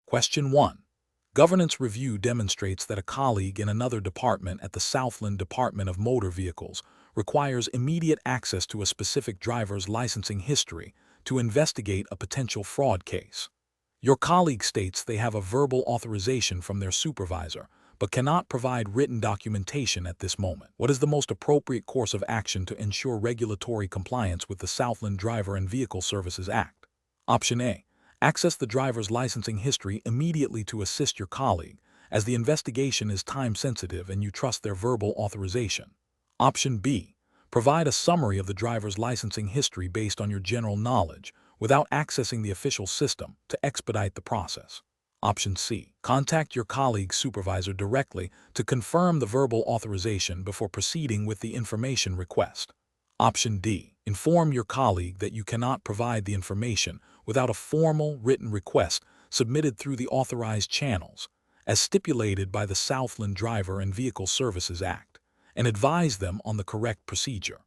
Question 1. Governance review demonstrates that a colleague in another department at the Southland Department of Motor Vehicles requires immediate access to a specific driver's licensing history to investigate a potential fraud case. Your colleague states they have a verbal authorization from their supervisor, but cannot provide written documentation at this moment. What is the most appropriate course of action to ensure regulatory compliance with the Southland Driver and Vehicle Services Act? Option A. Access the driver's licensing history immediately to assist your colleague, as the investigation is time-sensitive and you trust their verbal authorization. Option B. Provide a summary of the driver's licensing history based on your general knowledge, without accessing the official system, to expedite the process. Option C. Contact your colleague's supervisor directly to confirm the verbal authorization before proceeding with the information request. Option D. Inform your colleague that you cannot provide the information without a formal written request submitted through the authorized channels, as stipulated by the Southland Driver and Vehicle Services Act, and advise them on the correct procedure.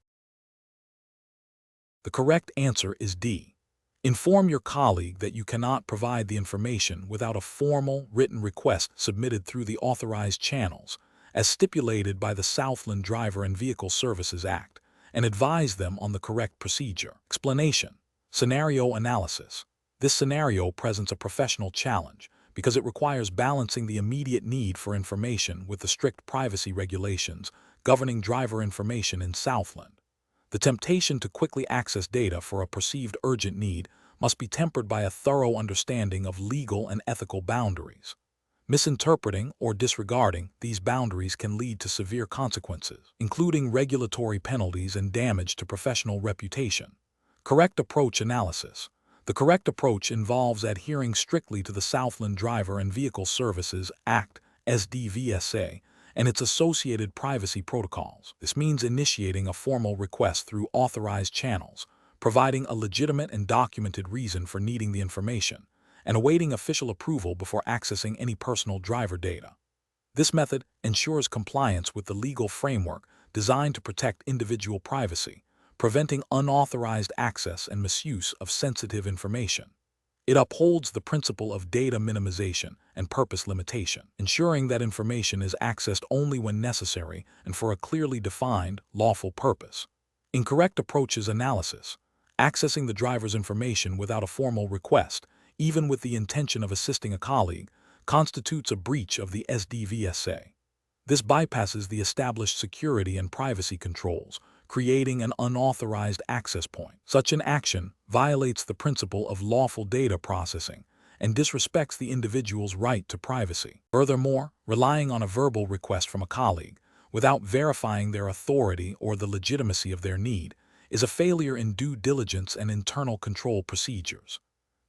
The correct answer is D. Inform your colleague that you cannot provide the information without a formal written request submitted through the authorized channels, as stipulated by the Southland Driver and Vehicle Services Act, and advise them on the correct procedure. Explanation. Scenario analysis. This scenario presents a professional challenge because it requires balancing the immediate need for information with the strict privacy regulations governing driver information in Southland. The temptation to quickly access data for a perceived urgent need must be tempered by a thorough understanding of legal and ethical boundaries. Misinterpreting or disregarding these boundaries can lead to severe consequences, including regulatory penalties and damage to professional reputation. Correct approach analysis. The correct approach involves adhering strictly to the Southland Driver and Vehicle Services Act, SDVSA, and its associated privacy protocols. This means initiating a formal request through authorized channels, providing a legitimate and documented reason for needing the information, and awaiting official approval before accessing any personal driver data. This method ensures compliance with the legal framework designed to protect individual privacy, preventing unauthorized access and misuse of sensitive information. It upholds the principle of data minimization and purpose limitation, ensuring that information is accessed only when necessary and for a clearly defined, lawful purpose. Incorrect approaches analysis. Accessing the driver's information without a formal request, even with the intention of assisting a colleague, constitutes a breach of the SDVSA. This bypasses the established security and privacy controls, creating an unauthorized access point. Such an action violates the principle of lawful data processing and disrespects the individual's right to privacy. Furthermore, relying on a verbal request from a colleague without verifying their authority or the legitimacy of their need is a failure in due diligence and internal control procedures.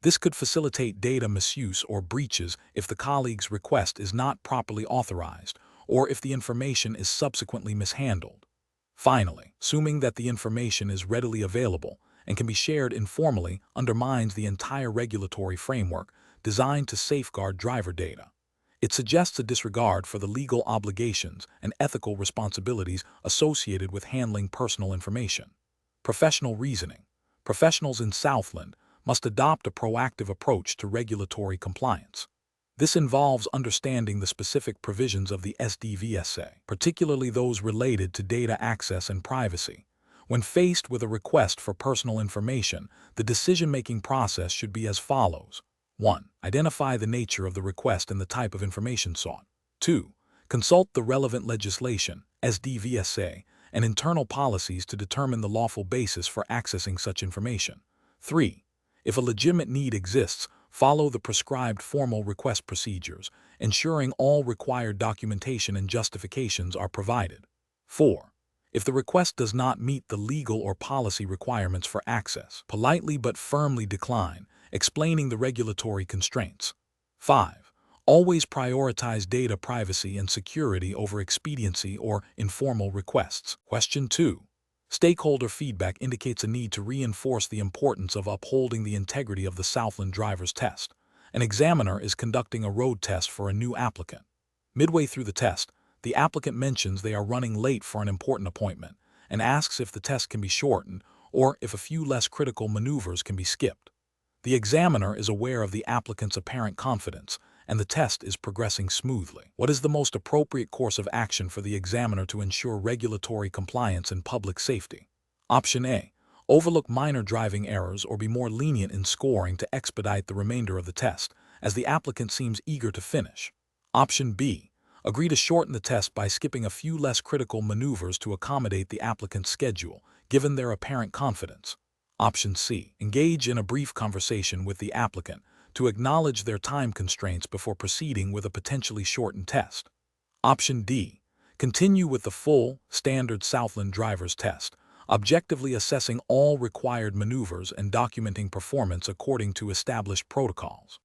This could facilitate data misuse or breaches if the colleague's request is not properly authorized or if the information is subsequently mishandled. Finally, assuming that the information is readily available and can be shared informally undermines the entire regulatory framework designed to safeguard driver data. It suggests a disregard for the legal obligations and ethical responsibilities associated with handling personal information. Professional reasoning. Professionals in Southland must adopt a proactive approach to regulatory compliance. This involves understanding the specific provisions of the SDVSA, particularly those related to data access and privacy. When faced with a request for personal information, the decision-making process should be as follows. 1. Identify the nature of the request and the type of information sought. 2. Consult the relevant legislation, SDVSA, and internal policies to determine the lawful basis for accessing such information. 3. If a legitimate need exists, follow the prescribed formal request procedures, ensuring all required documentation and justifications are provided. 4. If the request does not meet the legal or policy requirements for access, politely but firmly decline, explaining the regulatory constraints. 5. Always prioritize data privacy and security over expediency or informal requests. Question 2. Stakeholder feedback indicates a need to reinforce the importance of upholding the integrity of the Southland driver's test. An examiner is conducting a road test for a new applicant. Midway through the test, the applicant mentions they are running late for an important appointment and asks if the test can be shortened or if a few less critical maneuvers can be skipped. The examiner is aware of the applicant's apparent confidence, and the test is progressing smoothly. What is the most appropriate course of action for the examiner to ensure regulatory compliance and public safety? Option A. Overlook minor driving errors or be more lenient in scoring to expedite the remainder of the test, as the applicant seems eager to finish. Option B. Agree to shorten the test by skipping a few less critical maneuvers to accommodate the applicant's schedule, given their apparent confidence. Option C. Engage in a brief conversation with the applicant to acknowledge their time constraints before proceeding with a potentially shortened test. Option D. Continue with the full, standard Southland driver's test, objectively assessing all required maneuvers and documenting performance according to established protocols.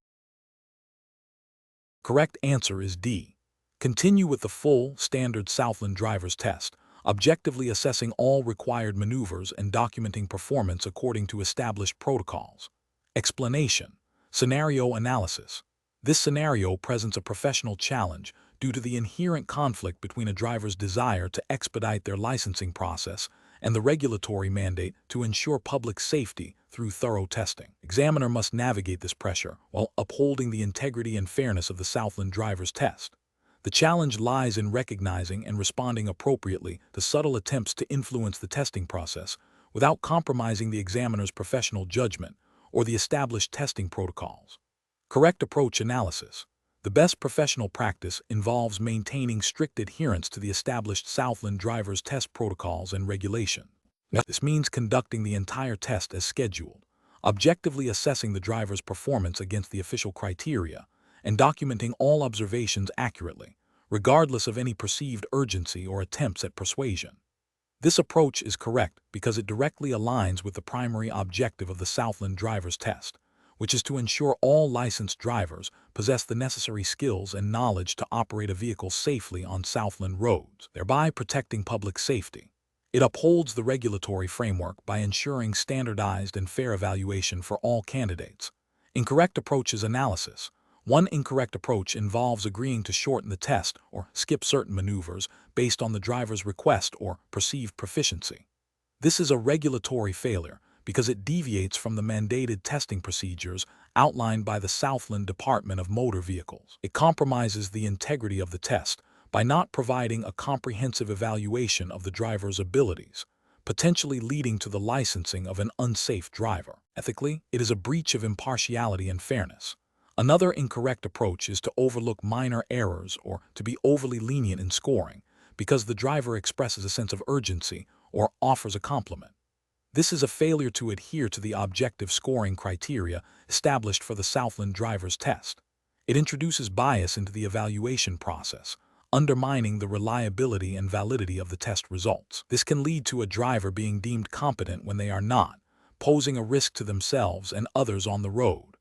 Correct answer is D. Continue with the full, standard Southland driver's test, objectively assessing all required maneuvers and documenting performance according to established protocols. Explanation. Scenario analysis. This scenario presents a professional challenge due to the inherent conflict between a driver's desire to expedite their licensing process and the regulatory mandate to ensure public safety through thorough testing. Examiner must navigate this pressure while upholding the integrity and fairness of the Southland driver's test. The challenge lies in recognizing and responding appropriately to subtle attempts to influence the testing process without compromising the examiner's professional judgment or the established testing protocols. Correct approach analysis. The best professional practice involves maintaining strict adherence to the established Southland driver's test protocols and regulations. This means conducting the entire test as scheduled, objectively assessing the driver's performance against the official criteria, and documenting all observations accurately, regardless of any perceived urgency or attempts at persuasion. This approach is correct because it directly aligns with the primary objective of the Southland driver's test, which is to ensure all licensed drivers possess the necessary skills and knowledge to operate a vehicle safely on Southland roads, thereby protecting public safety. It upholds the regulatory framework by ensuring standardized and fair evaluation for all candidates. Incorrect approaches analysis. One incorrect approach involves agreeing to shorten the test or skip certain maneuvers based on the driver's request or perceived proficiency. This is a regulatory failure because it deviates from the mandated testing procedures outlined by the Southland Department of Motor Vehicles. It compromises the integrity of the test by not providing a comprehensive evaluation of the driver's abilities, potentially leading to the licensing of an unsafe driver. Ethically, it is a breach of impartiality and fairness. Another incorrect approach is to overlook minor errors or to be overly lenient in scoring because the driver expresses a sense of urgency or offers a compliment. This is a failure to adhere to the objective scoring criteria established for the Southland driver's test. It introduces bias into the evaluation process, undermining the reliability and validity of the test results. This can lead to a driver being deemed competent when they are not, posing a risk to themselves and others on the road.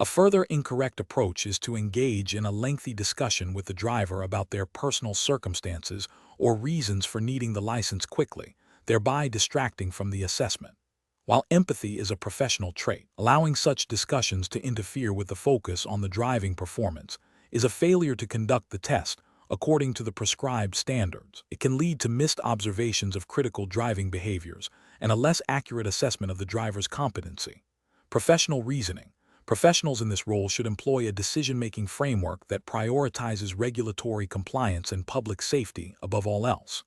A further incorrect approach is to engage in a lengthy discussion with the driver about their personal circumstances or reasons for needing the license quickly, thereby distracting from the assessment. While empathy is a professional trait, allowing such discussions to interfere with the focus on the driving performance is a failure to conduct the test according to the prescribed standards. It can lead to missed observations of critical driving behaviors and a less accurate assessment of the driver's competency. Professional reasoning. Professionals in this role should employ a decision-making framework that prioritizes regulatory compliance and public safety above all else.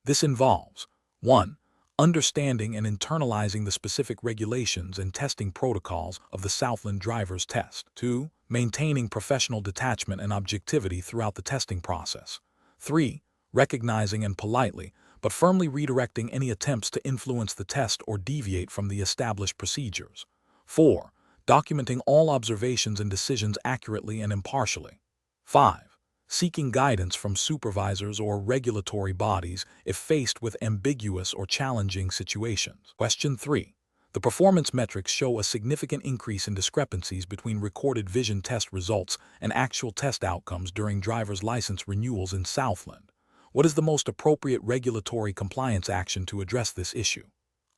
This involves 1. Understanding and internalizing the specific regulations and testing protocols of the Southland driver's test. 2. Maintaining professional detachment and objectivity throughout the testing process. 3. Recognizing and politely, but firmly redirecting any attempts to influence the test or deviate from the established procedures. 4. Documenting all observations and decisions accurately and impartially. 5. Seeking guidance from supervisors or regulatory bodies if faced with ambiguous or challenging situations. Question 3. The performance metrics show a significant increase in discrepancies between recorded vision test results and actual test outcomes during driver's license renewals in Southland. What is the most appropriate regulatory compliance action to address this issue?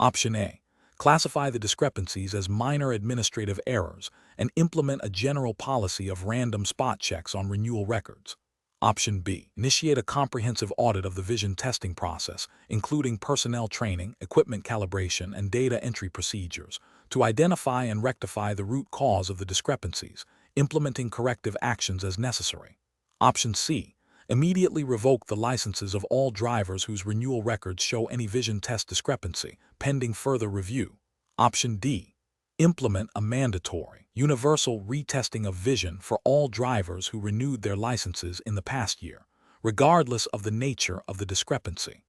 Option A. Classify the discrepancies as minor administrative errors and implement a general policy of random spot checks on renewal records. Option B. Initiate a comprehensive audit of the vision testing process, including personnel training, equipment calibration, and data entry procedures, to identify and rectify the root cause of the discrepancies, implementing corrective actions as necessary. Option C. Immediately revoke the licenses of all drivers whose renewal records show any vision test discrepancy, pending further review. Option D. Implement a mandatory, universal retesting of vision for all drivers who renewed their licenses in the past year, regardless of the nature of the discrepancy.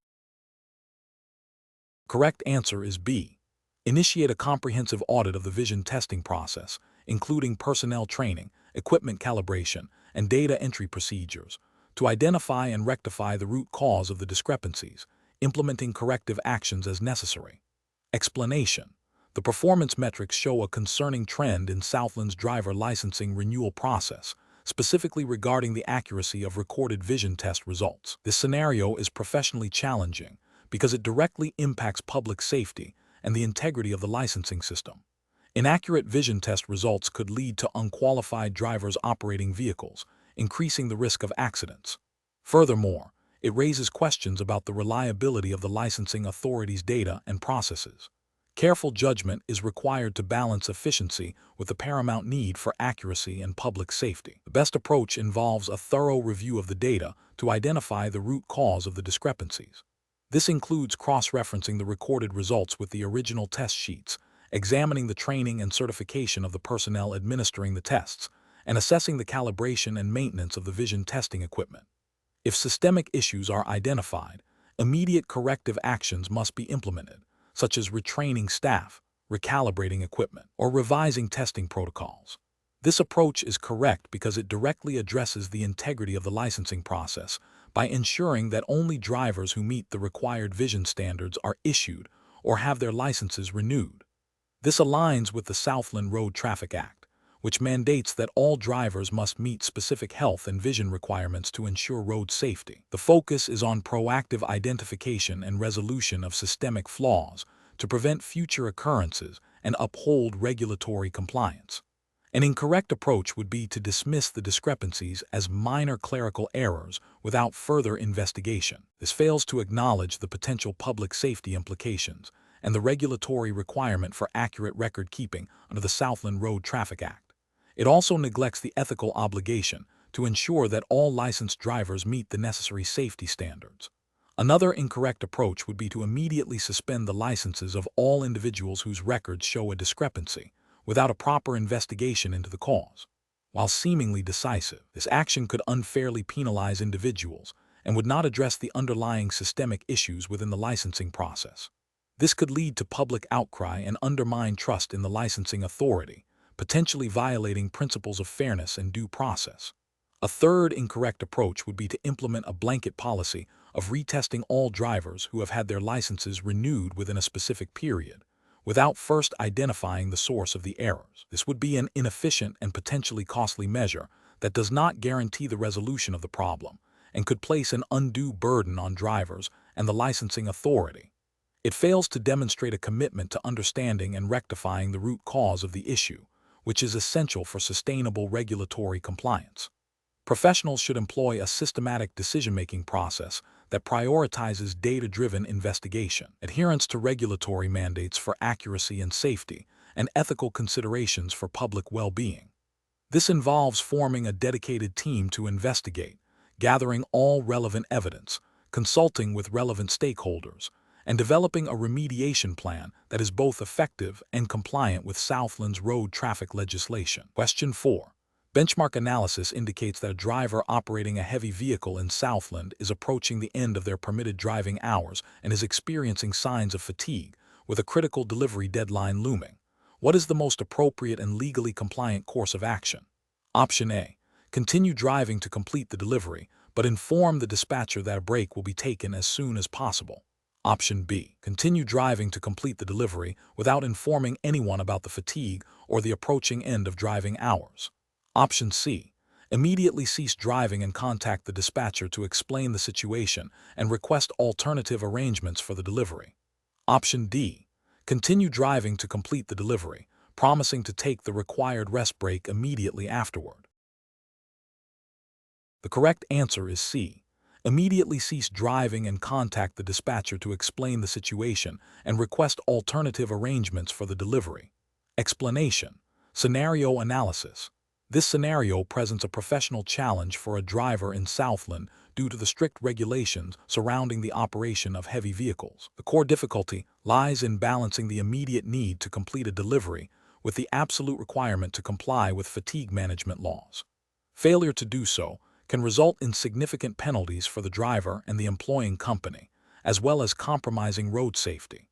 Correct answer is B. Initiate a comprehensive audit of the vision testing process, including personnel training, equipment calibration, and data entry procedures, to identify and rectify the root cause of the discrepancies, implementing corrective actions as necessary. Explanation. The performance metrics show a concerning trend in Southland's driver licensing renewal process, specifically regarding the accuracy of recorded vision test results. This scenario is professionally challenging because it directly impacts public safety and the integrity of the licensing system. Inaccurate vision test results could lead to unqualified drivers operating vehicles, increasing the risk of accidents. Furthermore, it raises questions about the reliability of the licensing authority's data and processes. Careful judgment is required to balance efficiency with the paramount need for accuracy and public safety. The best approach involves a thorough review of the data to identify the root cause of the discrepancies. This includes cross-referencing the recorded results with the original test sheets, examining the training and certification of the personnel administering the tests, and assessing the calibration and maintenance of the vision testing equipment. If systemic issues are identified, immediate corrective actions must be implemented, such as retraining staff, recalibrating equipment, or revising testing protocols. This approach is correct because it directly addresses the integrity of the licensing process by ensuring that only drivers who meet the required vision standards are issued or have their licenses renewed. This aligns with the Southland Road Traffic Act, which mandates that all drivers must meet specific health and vision requirements to ensure road safety. The focus is on proactive identification and resolution of systemic flaws to prevent future occurrences and uphold regulatory compliance. An incorrect approach would be to dismiss the discrepancies as minor clerical errors without further investigation. This fails to acknowledge the potential public safety implications and the regulatory requirement for accurate record keeping under the Southland Road Traffic Act. It also neglects the ethical obligation to ensure that all licensed drivers meet the necessary safety standards. Another incorrect approach would be to immediately suspend the licenses of all individuals whose records show a discrepancy, without a proper investigation into the cause. While seemingly decisive, this action could unfairly penalize individuals and would not address the underlying systemic issues within the licensing process. This could lead to public outcry and undermine trust in the licensing authority, potentially violating principles of fairness and due process. A third incorrect approach would be to implement a blanket policy of retesting all drivers who have had their licenses renewed within a specific period, without first identifying the source of the errors. This would be an inefficient and potentially costly measure that does not guarantee the resolution of the problem and could place an undue burden on drivers and the licensing authority. It fails to demonstrate a commitment to understanding and rectifying the root cause of the issue, which is essential for sustainable regulatory compliance. Professionals should employ a systematic decision-making process that prioritizes data-driven investigation, adherence to regulatory mandates for accuracy and safety, and ethical considerations for public well-being. This involves forming a dedicated team to investigate, gathering all relevant evidence, consulting with relevant stakeholders, and developing a remediation plan that is both effective and compliant with Southland's road traffic legislation. Question 4. Benchmark analysis indicates that a driver operating a heavy vehicle in Southland is approaching the end of their permitted driving hours and is experiencing signs of fatigue, with a critical delivery deadline looming. What is the most appropriate and legally compliant course of action? Option A. Continue driving to complete the delivery, but inform the dispatcher that a break will be taken as soon as possible. Option B. Continue driving to complete the delivery without informing anyone about the fatigue or the approaching end of driving hours. Option C. Immediately cease driving and contact the dispatcher to explain the situation and request alternative arrangements for the delivery. Option D. Continue driving to complete the delivery, promising to take the required rest break immediately afterward. The correct answer is C. Immediately cease driving and contact the dispatcher to explain the situation and request alternative arrangements for the delivery. Explanation. Scenario analysis. This scenario presents a professional challenge for a driver in Southland due to the strict regulations surrounding the operation of heavy vehicles. The core difficulty lies in balancing the immediate need to complete a delivery with the absolute requirement to comply with fatigue management laws. Failure to do so can result in significant penalties for the driver and the employing company, as well as compromising road safety.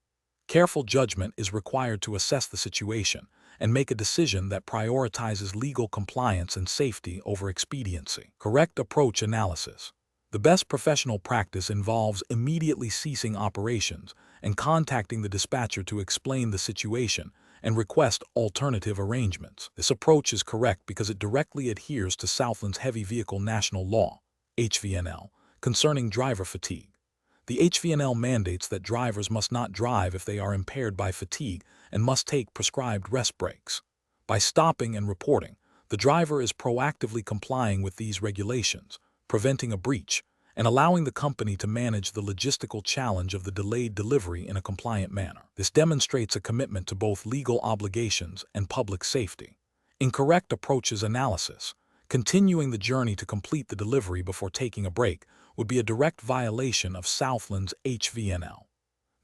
Careful judgment is required to assess the situation and make a decision that prioritizes legal compliance and safety over expediency. Correct approach analysis. The best professional practice involves immediately ceasing operations and contacting the dispatcher to explain the situation and request alternative arrangements. This approach is correct because it directly adheres to Southland's Heavy Vehicle National Law, HVNL, concerning driver fatigue. The HVNL mandates that drivers must not drive if they are impaired by fatigue and must take prescribed rest breaks. By stopping and reporting, the driver is proactively complying with these regulations, preventing a breach, and allowing the company to manage the logistical challenge of the delayed delivery in a compliant manner. This demonstrates a commitment to both legal obligations and public safety. Incorrect approaches analysis. Continuing the journey to complete the delivery before taking a break would be a direct violation of Southland's HVNL.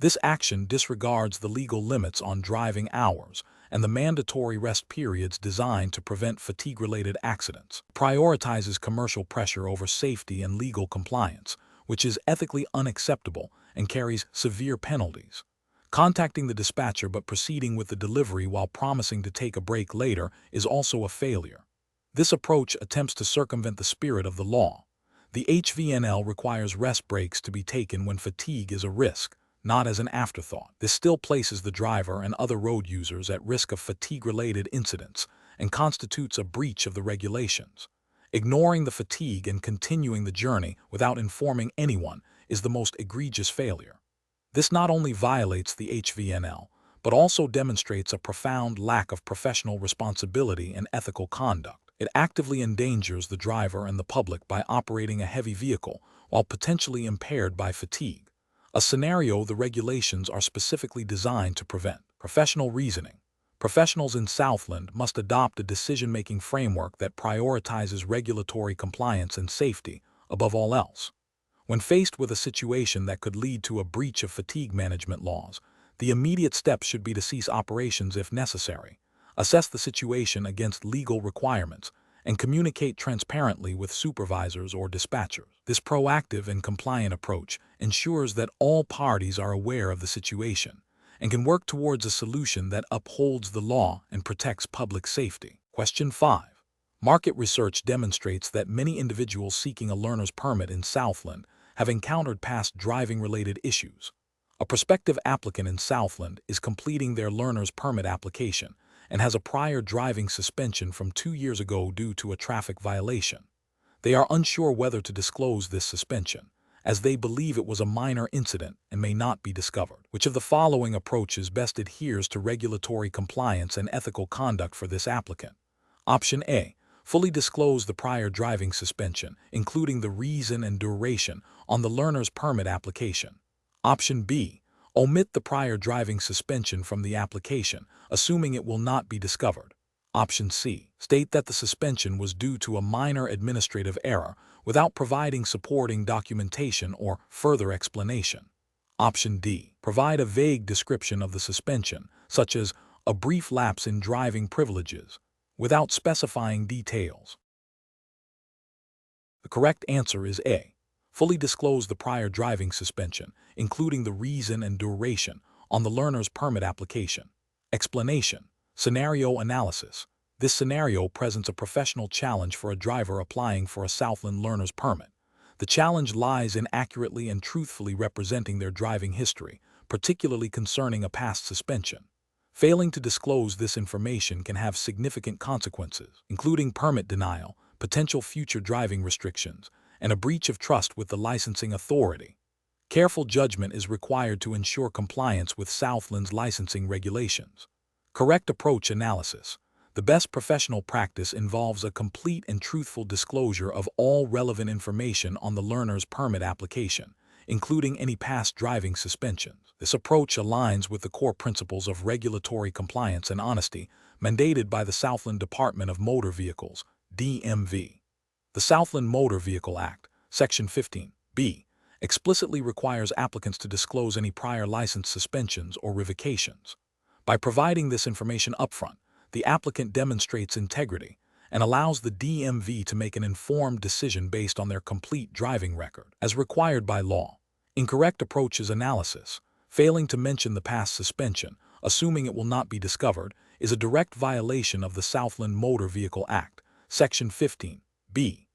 This action disregards the legal limits on driving hours and the mandatory rest periods designed to prevent fatigue-related accidents. Prioritizes commercial pressure over safety and legal compliance, which is ethically unacceptable and carries severe penalties. Contacting the dispatcher but proceeding with the delivery while promising to take a break later is also a failure. This approach attempts to circumvent the spirit of the law. The HVNL requires rest breaks to be taken when fatigue is a risk, not as an afterthought. This still places the driver and other road users at risk of fatigue-related incidents and constitutes a breach of the regulations. Ignoring the fatigue and continuing the journey without informing anyone is the most egregious failure. This not only violates the HVNL, but also demonstrates a profound lack of professional responsibility and ethical conduct. It actively endangers the driver and the public by operating a heavy vehicle while potentially impaired by fatigue, a scenario the regulations are specifically designed to prevent. Professional reasoning. Professionals in Southland must adopt a decision-making framework that prioritizes regulatory compliance and safety above all else. When faced with a situation that could lead to a breach of fatigue management laws, the immediate step should be to cease operations if necessary, assess the situation against legal requirements, and communicate transparently with supervisors or dispatchers. This proactive and compliant approach ensures that all parties are aware of the situation and can work towards a solution that upholds the law and protects public safety. Question 5. Market research demonstrates that many individuals seeking a learner's permit in Southland have encountered past driving-related issues. A prospective applicant in Southland is completing their learner's permit application and has a prior driving suspension from 2 years ago due to a traffic violation. They are unsure whether to disclose this suspension, as they believe it was a minor incident and may not be discovered. Which of the following approaches best adheres to regulatory compliance and ethical conduct for this applicant? Option A. Fully disclose the prior driving suspension, including the reason and duration, on the learner's permit application. Option B. Omit the prior driving suspension from the application, assuming it will not be discovered. Option C. State that the suspension was due to a minor administrative error without providing supporting documentation or further explanation. Option D. Provide a vague description of the suspension, such as a brief lapse in driving privileges, without specifying details. The correct answer is A. Fully disclose the prior driving suspension, including the reason and duration, on the learner's permit application. Explanation. Scenario analysis. This scenario presents a professional challenge for a driver applying for a Southland learner's permit. The challenge lies in accurately and truthfully representing their driving history, particularly concerning a past suspension. Failing to disclose this information can have significant consequences, including permit denial, potential future driving restrictions, and a breach of trust with the licensing authority. Careful judgment is required to ensure compliance with Southland's licensing regulations. Correct approach analysis. The best professional practice involves a complete and truthful disclosure of all relevant information on the learner's permit application, including any past driving suspensions. This approach aligns with the core principles of regulatory compliance and honesty mandated by the Southland Department of Motor Vehicles, DMV. The Southland Motor Vehicle Act, Section 15(b), explicitly requires applicants to disclose any prior license suspensions or revocations. By providing this information upfront, the applicant demonstrates integrity and allows the DMV to make an informed decision based on their complete driving record. As required by law, incorrect approach is analysis. Failing to mention the past suspension, assuming it will not be discovered, is a direct violation of the Southland Motor Vehicle Act, Section 15(b).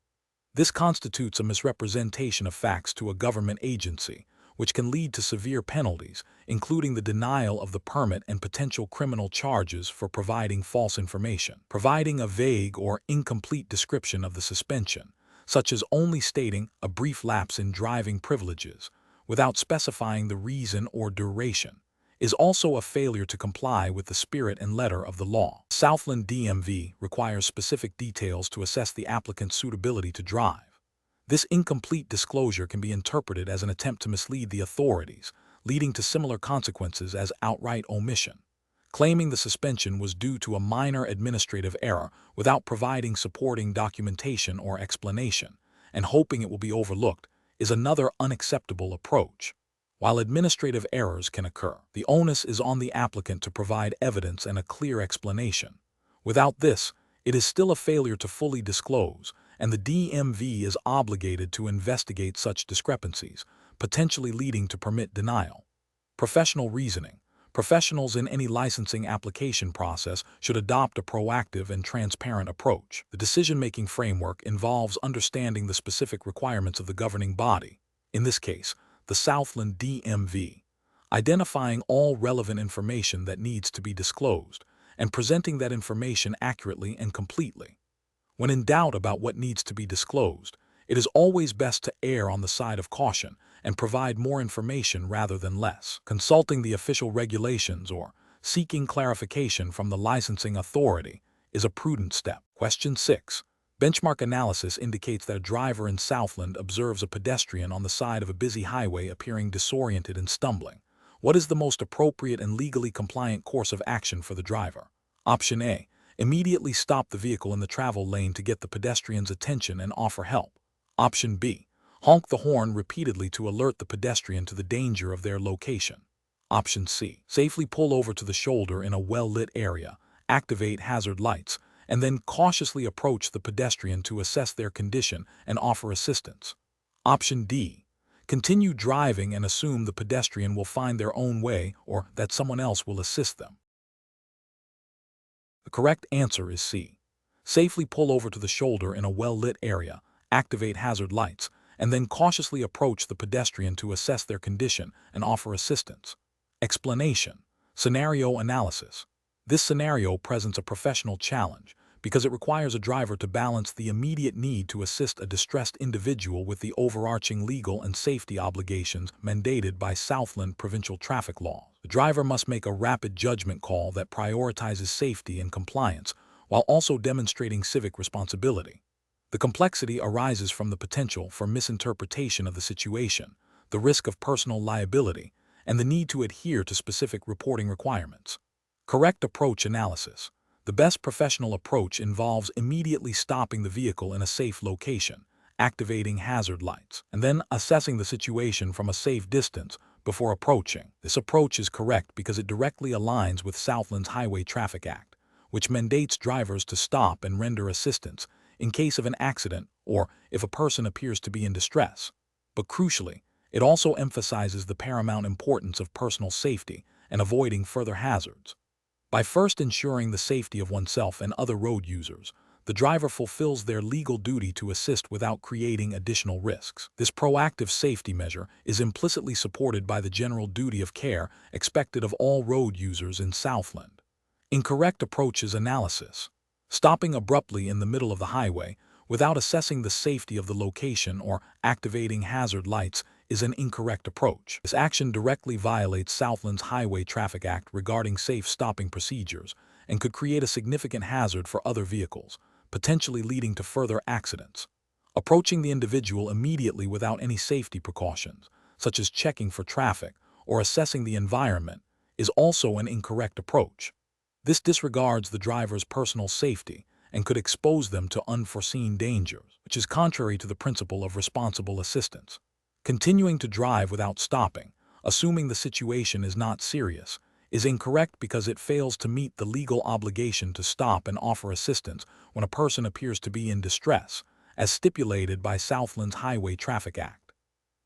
This constitutes a misrepresentation of facts to a government agency, which can lead to severe penalties, including the denial of the permit and potential criminal charges for providing false information. Providing a vague or incomplete description of the suspension, such as only stating a brief lapse in driving privileges, without specifying the reason or duration, is also a failure to comply with the spirit and letter of the law. Southland DMV requires specific details to assess the applicant's suitability to drive. This incomplete disclosure can be interpreted as an attempt to mislead the authorities, leading to similar consequences as outright omission. Claiming the suspension was due to a minor administrative error without providing supporting documentation or explanation, and hoping it will be overlooked, is another unacceptable approach. While administrative errors can occur, the onus is on the applicant to provide evidence and a clear explanation. Without this, it is still a failure to fully disclose, and the DMV is obligated to investigate such discrepancies, potentially leading to permit denial. Professional reasoning. Professionals in any licensing application process should adopt a proactive and transparent approach. The decision-making framework involves understanding the specific requirements of the governing body, in this case, the Southland DMV, identifying all relevant information that needs to be disclosed, and presenting that information accurately and completely. When in doubt about what needs to be disclosed, it is always best to err on the side of caution and provide more information rather than less. Consulting the official regulations or seeking clarification from the licensing authority is a prudent step. Question 6. Benchmark analysis indicates that a driver in Southland observes a pedestrian on the side of a busy highway appearing disoriented and stumbling. What is the most appropriate and legally compliant course of action for the driver? Option A. Immediately stop the vehicle in the travel lane to get the pedestrian's attention and offer help. Option B. Honk the horn repeatedly to alert the pedestrian to the danger of their location. Option C. Safely pull over to the shoulder in a well-lit area, activate hazard lights, and then cautiously approach the pedestrian to assess their condition and offer assistance. Option D. Continue driving and assume the pedestrian will find their own way or that someone else will assist them. The correct answer is C. Safely pull over to the shoulder in a well-lit area, activate hazard lights, and then cautiously approach the pedestrian to assess their condition and offer assistance. Explanation. Scenario analysis. This scenario presents a professional challenge because it requires a driver to balance the immediate need to assist a distressed individual with the overarching legal and safety obligations mandated by Southland provincial traffic laws. The driver must make a rapid judgment call that prioritizes safety and compliance while also demonstrating civic responsibility. The complexity arises from the potential for misinterpretation of the situation, the risk of personal liability, and the need to adhere to specific reporting requirements. Correct approach analysis. The best professional approach involves immediately stopping the vehicle in a safe location, activating hazard lights, and then assessing the situation from a safe distance before approaching. This approach is correct because it directly aligns with Southland's Highway Traffic Act, which mandates drivers to stop and render assistance in case of an accident or if a person appears to be in distress. But crucially, it also emphasizes the paramount importance of personal safety and avoiding further hazards. By first ensuring the safety of oneself and other road users, the driver fulfills their legal duty to assist without creating additional risks. This proactive safety measure is implicitly supported by the general duty of care expected of all road users in Southland. Incorrect approaches analysis. Stopping abruptly in the middle of the highway without assessing the safety of the location or activating hazard lights is an incorrect approach. This action directly violates Southland's Highway Traffic Act regarding safe stopping procedures and could create a significant hazard for other vehicles, potentially leading to further accidents. Approaching the individual immediately without any safety precautions, such as checking for traffic or assessing the environment, is also an incorrect approach. This disregards the driver's personal safety and could expose them to unforeseen dangers, which is contrary to the principle of responsible assistance. Continuing to drive without stopping, assuming the situation is not serious, is incorrect because it fails to meet the legal obligation to stop and offer assistance when a person appears to be in distress, as stipulated by Southland's Highway Traffic Act.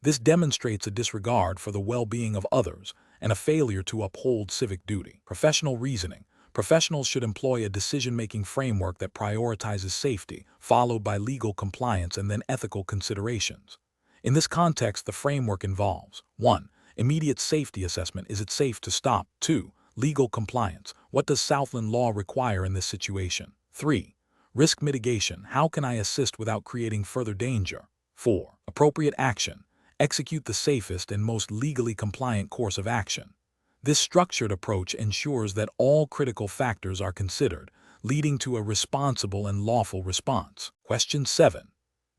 This demonstrates a disregard for the well-being of others and a failure to uphold civic duty. Professional reasoning. Professionals should employ a decision-making framework that prioritizes safety, followed by legal compliance and then ethical considerations. In this context, the framework involves 1. Immediate safety assessment. Is it safe to stop? 2. Legal compliance. What does Southland law require in this situation? 3. Risk mitigation. How can I assist without creating further danger? 4. Appropriate action. Execute the safest and most legally compliant course of action. This structured approach ensures that all critical factors are considered, leading to a responsible and lawful response. Question 7.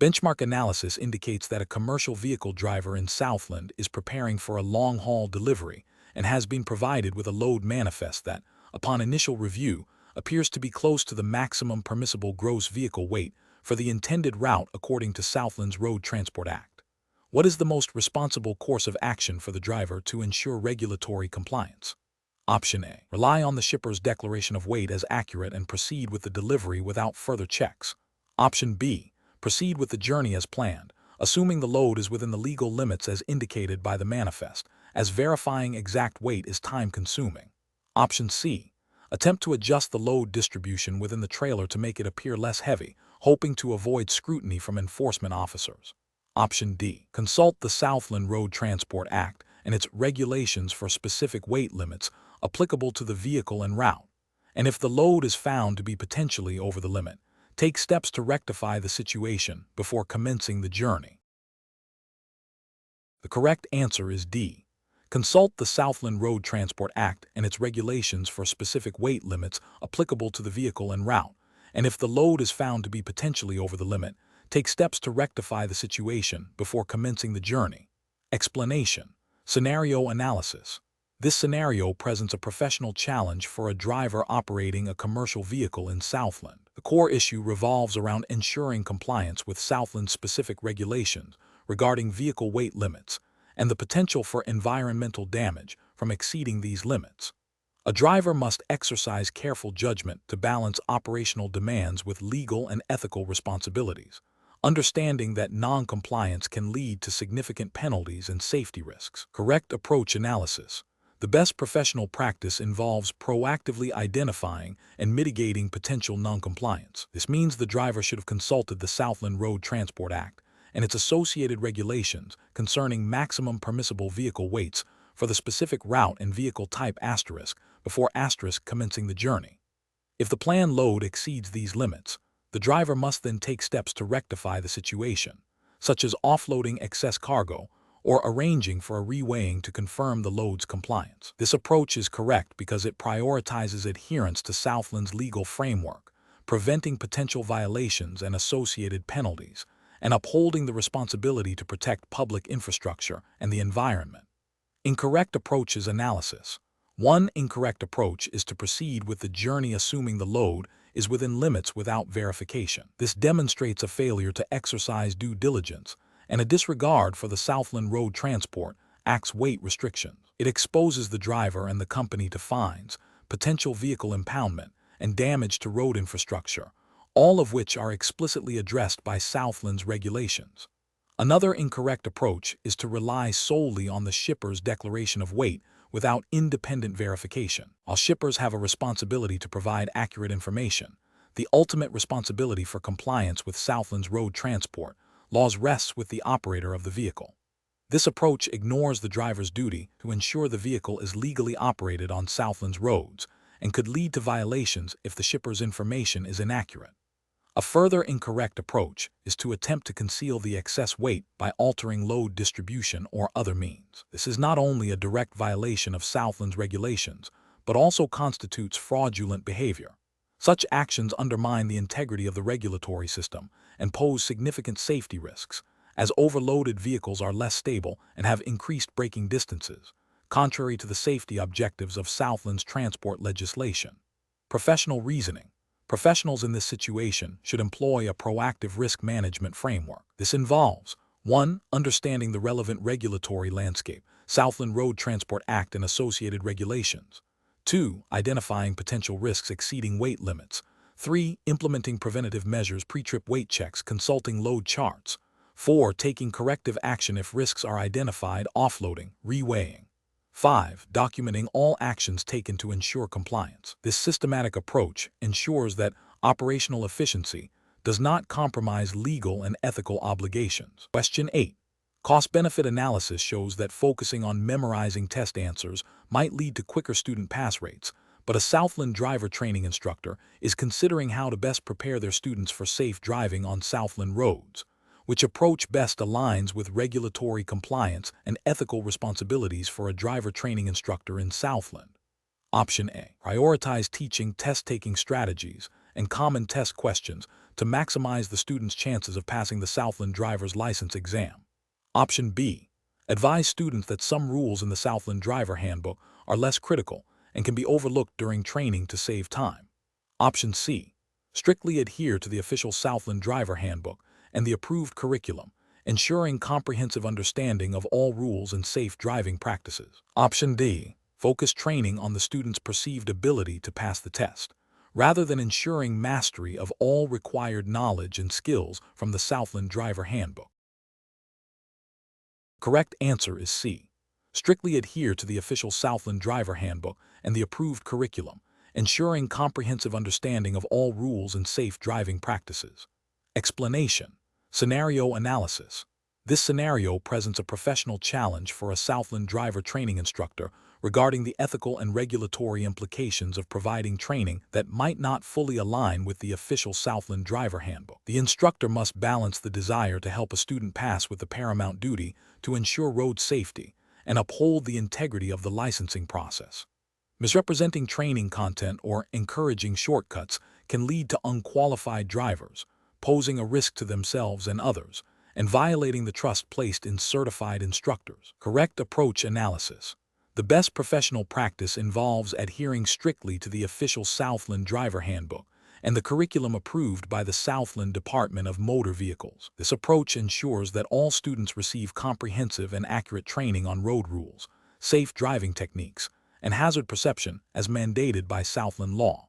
Benchmark analysis indicates that a commercial vehicle driver in Southland is preparing for a long-haul delivery and has been provided with a load manifest that, upon initial review, appears to be close to the maximum permissible gross vehicle weight for the intended route according to Southland's Road Transport Act. What is the most responsible course of action for the driver to ensure regulatory compliance? Option A. Rely on the shipper's declaration of weight as accurate and proceed with the delivery without further checks. Option B. Proceed with the journey as planned, assuming the load is within the legal limits as indicated by the manifest, as verifying exact weight is time-consuming. Option C. Attempt to adjust the load distribution within the trailer to make it appear less heavy, hoping to avoid scrutiny from enforcement officers. Option D. Consult the Southland Road Transport Act and its regulations for specific weight limits applicable to the vehicle and route. And if the load is found to be potentially over the limit, take steps to rectify the situation before commencing the journey. The correct answer is D. Consult the Southland Road Transport Act and its regulations for specific weight limits applicable to the vehicle and route, and if the load is found to be potentially over the limit, take steps to rectify the situation before commencing the journey. Explanation. Scenario analysis. This scenario presents a professional challenge for a driver operating a commercial vehicle in Southland. The core issue revolves around ensuring compliance with Southland's specific regulations regarding vehicle weight limits and the potential for environmental damage from exceeding these limits. A driver must exercise careful judgment to balance operational demands with legal and ethical responsibilities, understanding that non-compliance can lead to significant penalties and safety risks. Correct approach analysis. The best professional practice involves proactively identifying and mitigating potential non-compliance. This means the driver should have consulted the Southland Road Transport Act and its associated regulations concerning maximum permissible vehicle weights for the specific route and vehicle type before commencing the journey. If the planned load exceeds these limits, the driver must then take steps to rectify the situation, such as offloading excess cargo or arranging for a reweighing to confirm the load's compliance. This approach is correct because it prioritizes adherence to Southland's legal framework, preventing potential violations and associated penalties, and upholding the responsibility to protect public infrastructure and the environment. Incorrect approaches analysis. One incorrect approach is to proceed with the journey assuming the load is within limits without verification. This demonstrates a failure to exercise due diligence and a disregard for the Southland Road Transport Act's weight restrictions. It exposes the driver and the company to fines, potential vehicle impoundment, and damage to road infrastructure, all of which are explicitly addressed by Southland's regulations. Another incorrect approach is to rely solely on the shipper's declaration of weight without independent verification. While shippers have a responsibility to provide accurate information, the ultimate responsibility for compliance with Southland's road transport laws rests with the operator of the vehicle. This approach ignores the driver's duty to ensure the vehicle is legally operated on Southland's roads and could lead to violations if the shipper's information is inaccurate. A further incorrect approach is to attempt to conceal the excess weight by altering load distribution or other means. This is not only a direct violation of Southland's regulations, but also constitutes fraudulent behavior. Such actions undermine the integrity of the regulatory system and pose significant safety risks, as overloaded vehicles are less stable and have increased braking distances, contrary to the safety objectives of Southland's transport legislation. Professional reasoning. Professionals in this situation should employ a proactive risk management framework. This involves 1. Understanding the relevant regulatory landscape, Southland Road Transport Act and associated regulations. 2. Identifying potential risks exceeding weight limits. 3. Implementing preventative measures, pre-trip weight checks, consulting load charts. 4. Taking corrective action if risks are identified, offloading, reweighing. 5. Documenting all actions taken to ensure compliance. This systematic approach ensures that operational efficiency does not compromise legal and ethical obligations. Question 8. Cost-benefit analysis shows that focusing on memorizing test answers might lead to quicker student pass rates, but a Southland driver training instructor is considering how to best prepare their students for safe driving on Southland roads. Which approach best aligns with regulatory compliance and ethical responsibilities for a driver training instructor in Southland? Option A. Prioritize teaching test-taking strategies and common test questions to maximize the student's chances of passing the Southland driver's license exam. Option B. Advise students that some rules in the Southland Driver Handbook are less critical and can be overlooked during training to save time. Option C. Strictly adhere to the official Southland Driver Handbook and the approved curriculum, ensuring comprehensive understanding of all rules and safe driving practices. Option D. Focus training on the student's perceived ability to pass the test, rather than ensuring mastery of all required knowledge and skills from the Southland Driver Handbook. Correct answer is C. Strictly adhere to the official Southland Driver Handbook and the approved curriculum, ensuring comprehensive understanding of all rules and safe driving practices. Explanation. Scenario analysis. This scenario presents a professional challenge for a Southland driver training instructor regarding the ethical and regulatory implications of providing training that might not fully align with the official Southland Driver Handbook. The instructor must balance the desire to help a student pass with the paramount duty to ensure road safety and uphold the integrity of the licensing process. Misrepresenting training content or encouraging shortcuts can lead to unqualified drivers, posing a risk to themselves and others, and violating the trust placed in certified instructors. Correct approach analysis. The best professional practice involves adhering strictly to the official Southland Driver Handbook and the curriculum approved by the Southland Department of Motor Vehicles. This approach ensures that all students receive comprehensive and accurate training on road rules, safe driving techniques, and hazard perception as mandated by Southland law.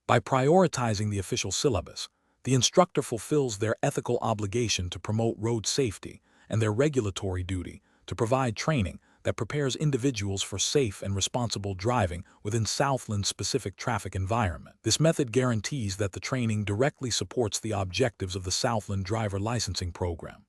By prioritizing the official syllabus, the instructor fulfills their ethical obligation to promote road safety and their regulatory duty to provide training that prepares individuals for safe and responsible driving within Southland's specific traffic environment. This method guarantees that the training directly supports the objectives of the Southland Driver Licensing Program.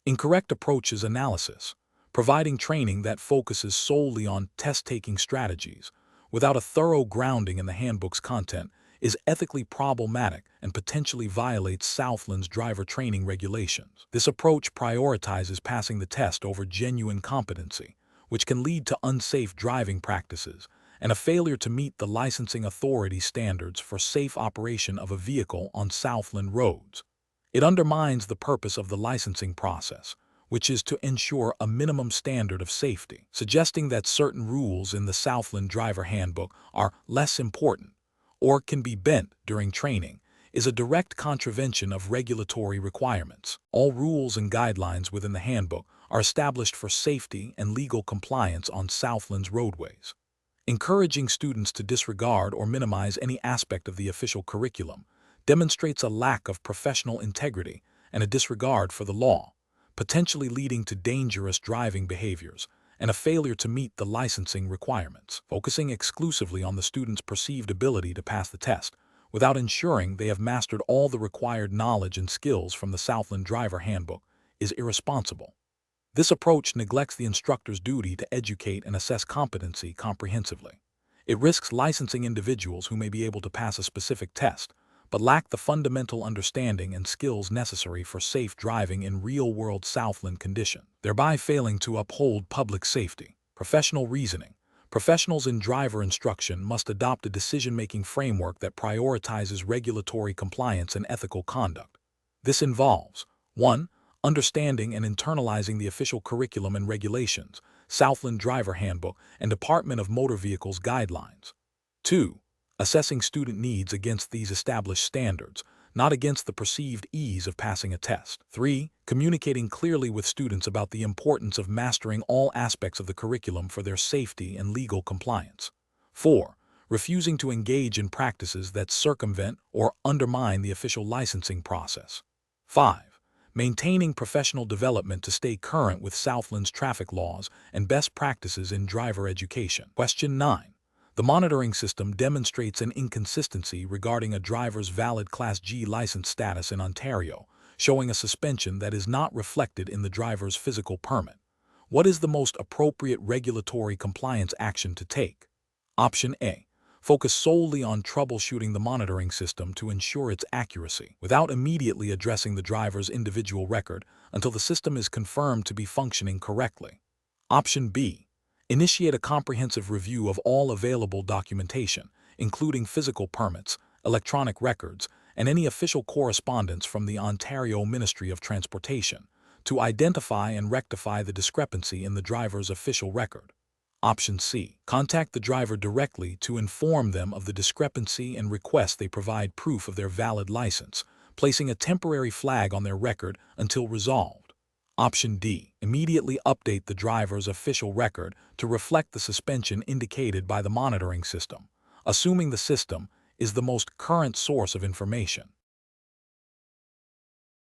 Incorrect approaches analysis. Providing training that focuses solely on test-taking strategies without a thorough grounding in the handbook's content is ethically problematic and potentially violates Southland's driver training regulations. This approach prioritizes passing the test over genuine competency, which can lead to unsafe driving practices and a failure to meet the licensing authority standards for safe operation of a vehicle on Southland roads. It undermines the purpose of the licensing process, which is to ensure a minimum standard of safety. Suggesting that certain rules in the Southland Driver Handbook are less important or can be bent during training is a direct contravention of regulatory requirements. All rules and guidelines within the handbook are established for safety and legal compliance on Southland's roadways. Encouraging students to disregard or minimize any aspect of the official curriculum demonstrates a lack of professional integrity and a disregard for the law, potentially leading to dangerous driving behaviors and a failure to meet the licensing requirements. Focusing exclusively on the student's perceived ability to pass the test without ensuring they have mastered all the required knowledge and skills from the Southland Driver Handbook is irresponsible. This approach neglects the instructor's duty to educate and assess competency comprehensively. It risks licensing individuals who may be able to pass a specific test, but lack the fundamental understanding and skills necessary for safe driving in real-world Southland conditions, thereby failing to uphold public safety. Professional reasoning. Professionals in driver instruction must adopt a decision-making framework that prioritizes regulatory compliance and ethical conduct. This involves 1. Understanding and internalizing the official curriculum and regulations, Southland Driver Handbook, and Department of Motor Vehicles guidelines. 2. Assessing student needs against these established standards, not against the perceived ease of passing a test. 3. Communicating clearly with students about the importance of mastering all aspects of the curriculum for their safety and legal compliance. 4. Refusing to engage in practices that circumvent or undermine the official licensing process. 5. Maintaining professional development to stay current with Southland's traffic laws and best practices in driver education. Question 9. The monitoring system demonstrates an inconsistency regarding a driver's valid Class G license status in Ontario, showing a suspension that is not reflected in the driver's physical permit. What is the most appropriate regulatory compliance action to take? Option A. Focus solely on troubleshooting the monitoring system to ensure its accuracy, without immediately addressing the driver's individual record until the system is confirmed to be functioning correctly. Option B. Initiate a comprehensive review of all available documentation, including physical permits, electronic records, and any official correspondence from the Ontario Ministry of Transportation, to identify and rectify the discrepancy in the driver's official record. Option C. Contact the driver directly to inform them of the discrepancy and request they provide proof of their valid license, placing a temporary flag on their record until resolved. Option D. Immediately update the driver's official record to reflect the suspension indicated by the monitoring system, assuming the system is the most current source of information.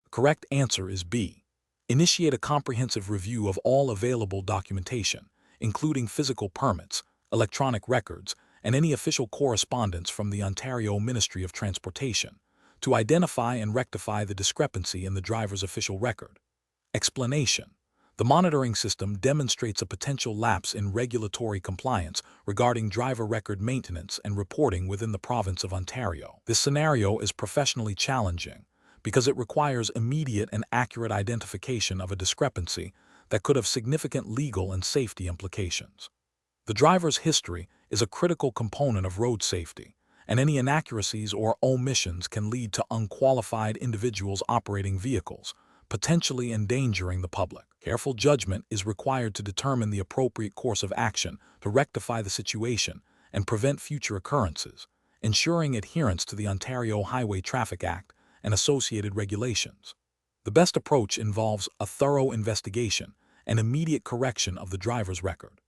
The correct answer is B. Initiate a comprehensive review of all available documentation, including physical permits, electronic records, and any official correspondence from the Ontario Ministry of Transportation, to identify and rectify the discrepancy in the driver's official record. Explanation. The monitoring system demonstrates a potential lapse in regulatory compliance regarding driver record maintenance and reporting within the province of Ontario. This scenario is professionally challenging because it requires immediate and accurate identification of a discrepancy that could have significant legal and safety implications. The driver's history is a critical component of road safety, and any inaccuracies or omissions can lead to unqualified individuals operating vehicles, potentially endangering the public. Careful judgment is required to determine the appropriate course of action to rectify the situation and prevent future occurrences, ensuring adherence to the Ontario Highway Traffic Act and associated regulations. The best approach involves a thorough investigation and immediate correction of the driver's record.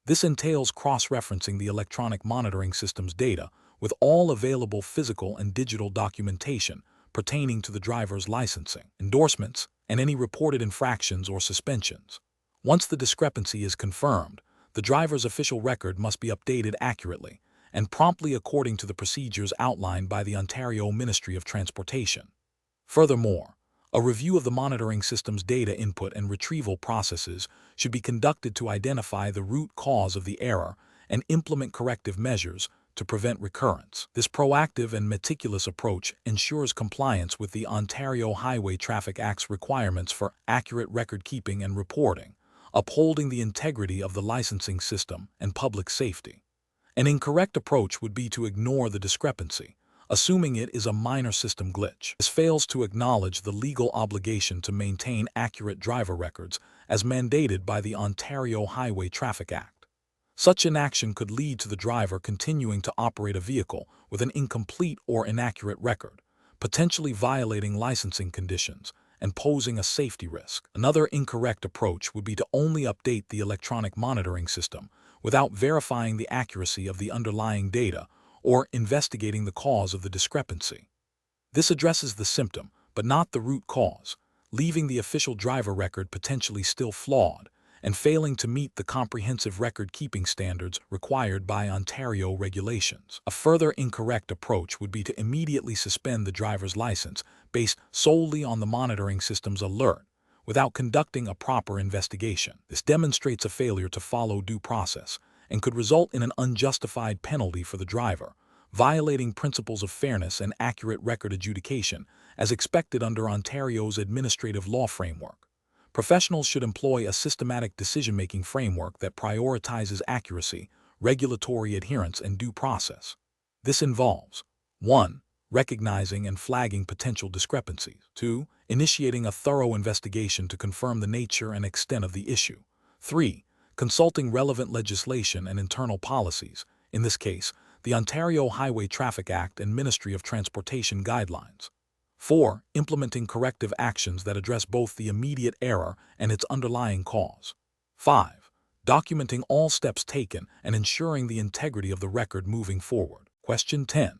This entails cross-referencing the electronic monitoring system's data with all available physical and digital documentation pertaining to the driver's licensing, endorsements, and any reported infractions or suspensions. Once the discrepancy is confirmed, the driver's official record must be updated accurately and promptly according to the procedures outlined by the Ontario Ministry of Transportation. Furthermore, a review of the monitoring system's data input and retrieval processes should be conducted to identify the root cause of the error and implement corrective measures to prevent recurrence. This proactive and meticulous approach ensures compliance with the Ontario Highway Traffic Act's requirements for accurate record-keeping and reporting, upholding the integrity of the licensing system and public safety. An incorrect approach would be to ignore the discrepancy, assuming it is a minor system glitch. This fails to acknowledge the legal obligation to maintain accurate driver records as mandated by the Ontario Highway Traffic Act. Such inaction could lead to the driver continuing to operate a vehicle with an incomplete or inaccurate record, potentially violating licensing conditions and posing a safety risk. Another incorrect approach would be to only update the electronic monitoring system without verifying the accuracy of the underlying data or investigating the cause of the discrepancy. This addresses the symptom, but not the root cause, leaving the official driver record potentially still flawed and failing to meet the comprehensive record-keeping standards required by Ontario regulations. A further incorrect approach would be to immediately suspend the driver's license based solely on the monitoring system's alert, without conducting a proper investigation. This demonstrates a failure to follow due process and could result in an unjustified penalty for the driver, violating principles of fairness and accurate record adjudication as expected under Ontario's administrative law framework. Professionals should employ a systematic decision-making framework that prioritizes accuracy, regulatory adherence, and due process. This involves 1. Recognizing and flagging potential discrepancies. 2. Initiating a thorough investigation to confirm the nature and extent of the issue. 3. Consulting relevant legislation and internal policies, in this case, the Ontario Highway Traffic Act and Ministry of Transportation guidelines. 4. Implementing corrective actions that address both the immediate error and its underlying cause. 5. Documenting all steps taken and ensuring the integrity of the record moving forward. Question 10.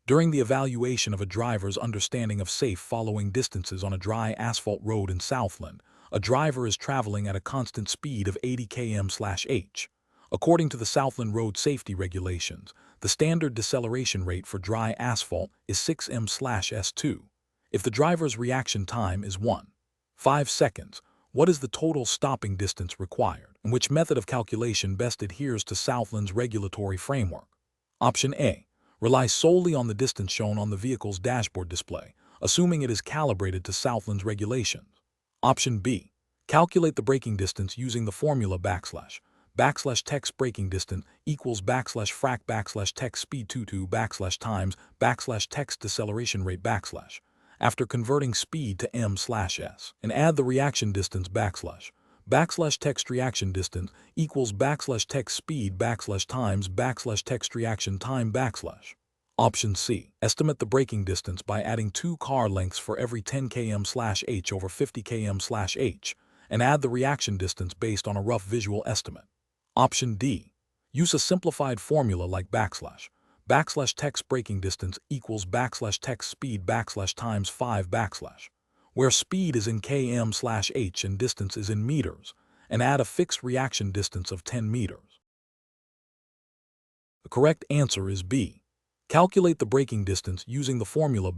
During the evaluation of a driver's understanding of safe following distances on a dry asphalt road in Southland, a driver is traveling at a constant speed of 80 km/h. According to the Southland Road Safety Regulations, the standard deceleration rate for dry asphalt is 6 m/s2. If the driver's reaction time is 1.5 seconds, what is the total stopping distance required, and which method of calculation best adheres to Southland's regulatory framework? Option A. Rely solely on the distance shown on the vehicle's dashboard display, assuming it is calibrated to Southland's regulations. Option B. Calculate the braking distance using the formula \text braking distance equals \frac text speed times \text deceleration rate \. After converting speed to m/s, and add the reaction distance \text reaction distance equals \text speed times \text reaction time \. Option C. Estimate the braking distance by adding 2 car lengths for every 10 km/h over 50 km/h, and add the reaction distance based on a rough visual estimate. Option D. Use a simplified formula like \text braking distance equals \text speed times 5 where speed is in km/h and distance is in meters, and add a fixed reaction distance of 10 meters. The correct answer is B. Calculate the braking distance using the formula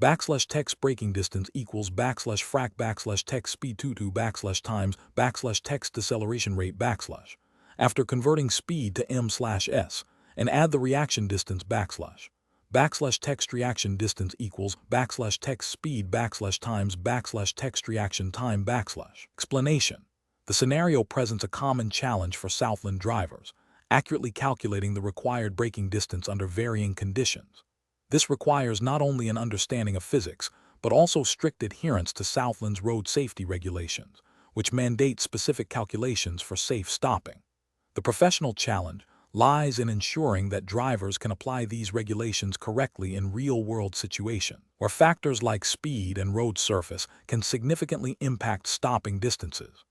\text braking distance equals \frac text speed times \text deceleration rate after converting speed to m/s, and add the reaction distance \text reaction distance equals \text speed times \text reaction time \. Explanation. The scenario presents a common challenge for Southland drivers, accurately calculating the required braking distance under varying conditions. This requires not only an understanding of physics, but also strict adherence to Southland's road safety regulations, which mandate specific calculations for safe stopping. The professional challenge lies in ensuring that drivers can apply these regulations correctly in real-world situations, where factors like speed and road surface can significantly impact stopping distances.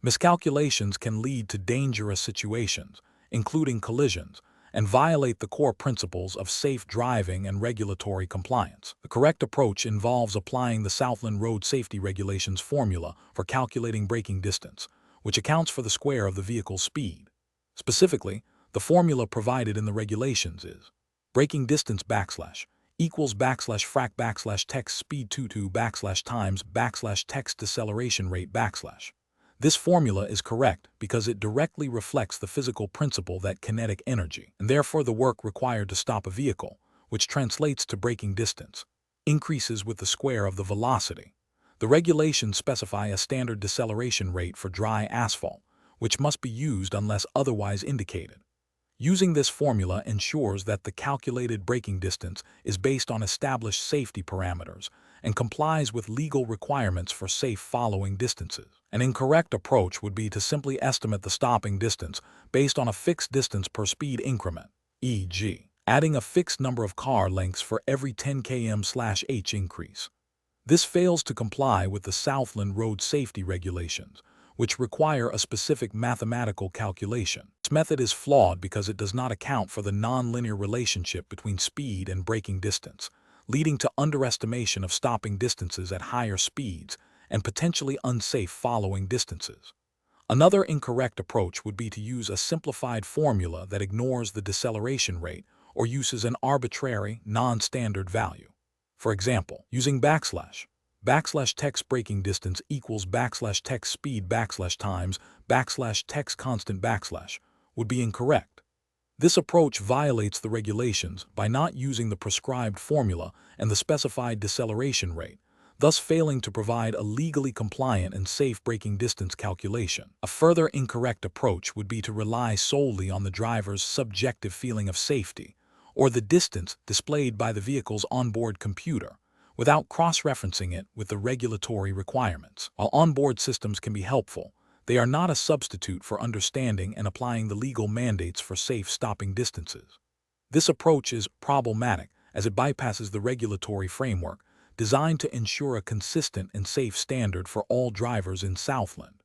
Miscalculations can lead to dangerous situations, including collisions, and violate the core principles of safe driving and regulatory compliance. The correct approach involves applying the Southland Road Safety Regulations formula for calculating braking distance, which accounts for the square of the vehicle's speed. Specifically, the formula provided in the regulations is braking distance equals \frac text speed times \text deceleration rate \. This formula is correct because it directly reflects the physical principle that kinetic energy, and therefore the work required to stop a vehicle, which translates to braking distance, increases with the square of the velocity. The regulations specify a standard deceleration rate for dry asphalt, which must be used unless otherwise indicated. Using this formula ensures that the calculated braking distance is based on established safety parameters and complies with legal requirements for safe following distances. An incorrect approach would be to simply estimate the stopping distance based on a fixed distance per speed increment, e.g., adding a fixed number of car lengths for every 10 km/h increase. This fails to comply with the Southland Road Safety Regulations, which require a specific mathematical calculation. This method is flawed because it does not account for the nonlinear relationship between speed and braking distance, leading to underestimation of stopping distances at higher speeds and potentially unsafe following distances. Another incorrect approach would be to use a simplified formula that ignores the deceleration rate or uses an arbitrary, non-standard value. For example, using \text braking distance equals \text speed times \text constant would be incorrect. This approach violates the regulations by not using the prescribed formula and the specified deceleration rate, thus failing to provide a legally compliant and safe braking distance calculation. A further incorrect approach would be to rely solely on the driver's subjective feeling of safety, or the distance displayed by the vehicle's onboard computer, without cross-referencing it with the regulatory requirements. While onboard systems can be helpful, they are not a substitute for understanding and applying the legal mandates for safe stopping distances. This approach is problematic as it bypasses the regulatory framework designed to ensure a consistent and safe standard for all drivers in Southland.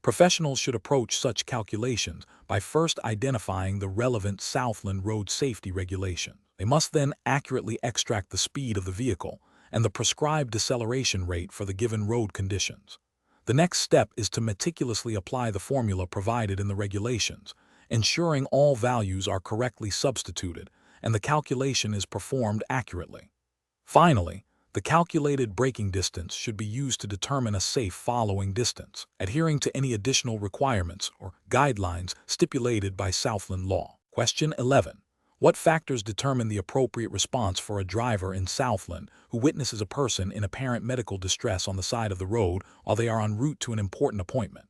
Professionals should approach such calculations by first identifying the relevant Southland road safety regulations. They must then accurately extract the speed of the vehicle and the prescribed deceleration rate for the given road conditions. The next step is to meticulously apply the formula provided in the regulations, ensuring all values are correctly substituted and the calculation is performed accurately. Finally, the calculated braking distance should be used to determine a safe following distance, adhering to any additional requirements or guidelines stipulated by Southland law. Question 11. What factors determine the appropriate response for a driver in Southland who witnesses a person in apparent medical distress on the side of the road while they are en route to an important appointment?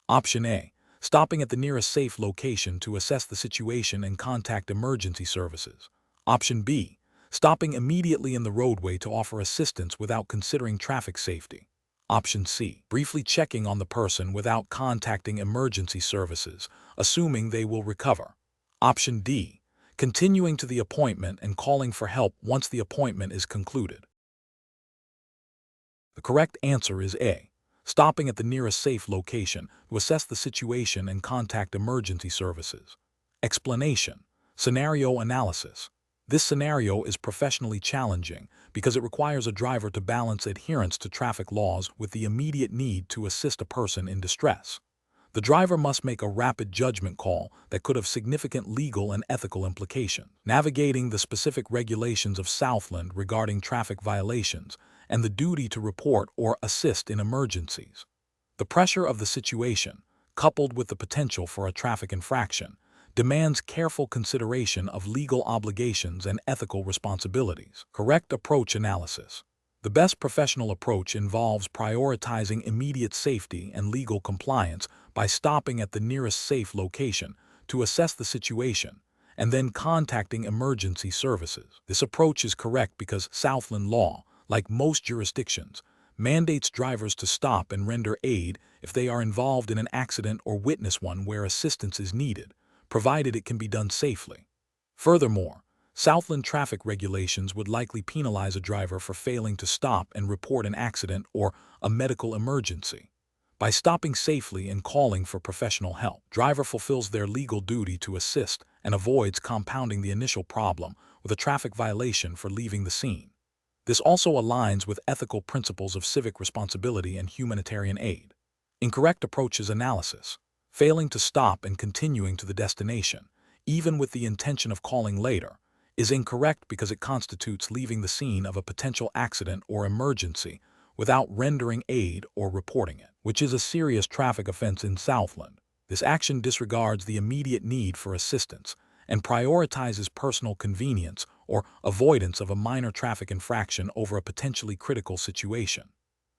Option A. Stopping at the nearest safe location to assess the situation and contact emergency services. Option B. Stopping immediately in the roadway to offer assistance without considering traffic safety. Option C. Briefly checking on the person without contacting emergency services, assuming they will recover. Option D. Continuing to the appointment and calling for help once the appointment is concluded. The correct answer is A. Stopping at the nearest safe location to assess the situation and contact emergency services. Explanation. Scenario analysis. This scenario is professionally challenging because it requires a driver to balance adherence to traffic laws with the immediate need to assist a person in distress. The driver must make a rapid judgment call that could have significant legal and ethical implications, navigating the specific regulations of Southland regarding traffic violations and the duty to report or assist in emergencies. The pressure of the situation, coupled with the potential for a traffic infraction, demands careful consideration of legal obligations and ethical responsibilities. Correct approach analysis. The best professional approach involves prioritizing immediate safety and legal compliance by stopping at the nearest safe location to assess the situation and then contacting emergency services. This approach is correct because Southland law, like most jurisdictions, mandates drivers to stop and render aid if they are involved in an accident or witness one where assistance is needed, provided it can be done safely. Furthermore, Southland traffic regulations would likely penalize a driver for failing to stop and report an accident or a medical emergency. By stopping safely and calling for professional help, driver fulfills their legal duty to assist and avoids compounding the initial problem with a traffic violation for leaving the scene. This also aligns with ethical principles of civic responsibility and humanitarian aid. Incorrect approaches analysis. Failing to stop and continuing to the destination, even with the intention of calling later, is incorrect because it constitutes leaving the scene of a potential accident or emergency without rendering aid or reporting it, which is a serious traffic offense in Southland. This action disregards the immediate need for assistance and prioritizes personal convenience or avoidance of a minor traffic infraction over a potentially critical situation.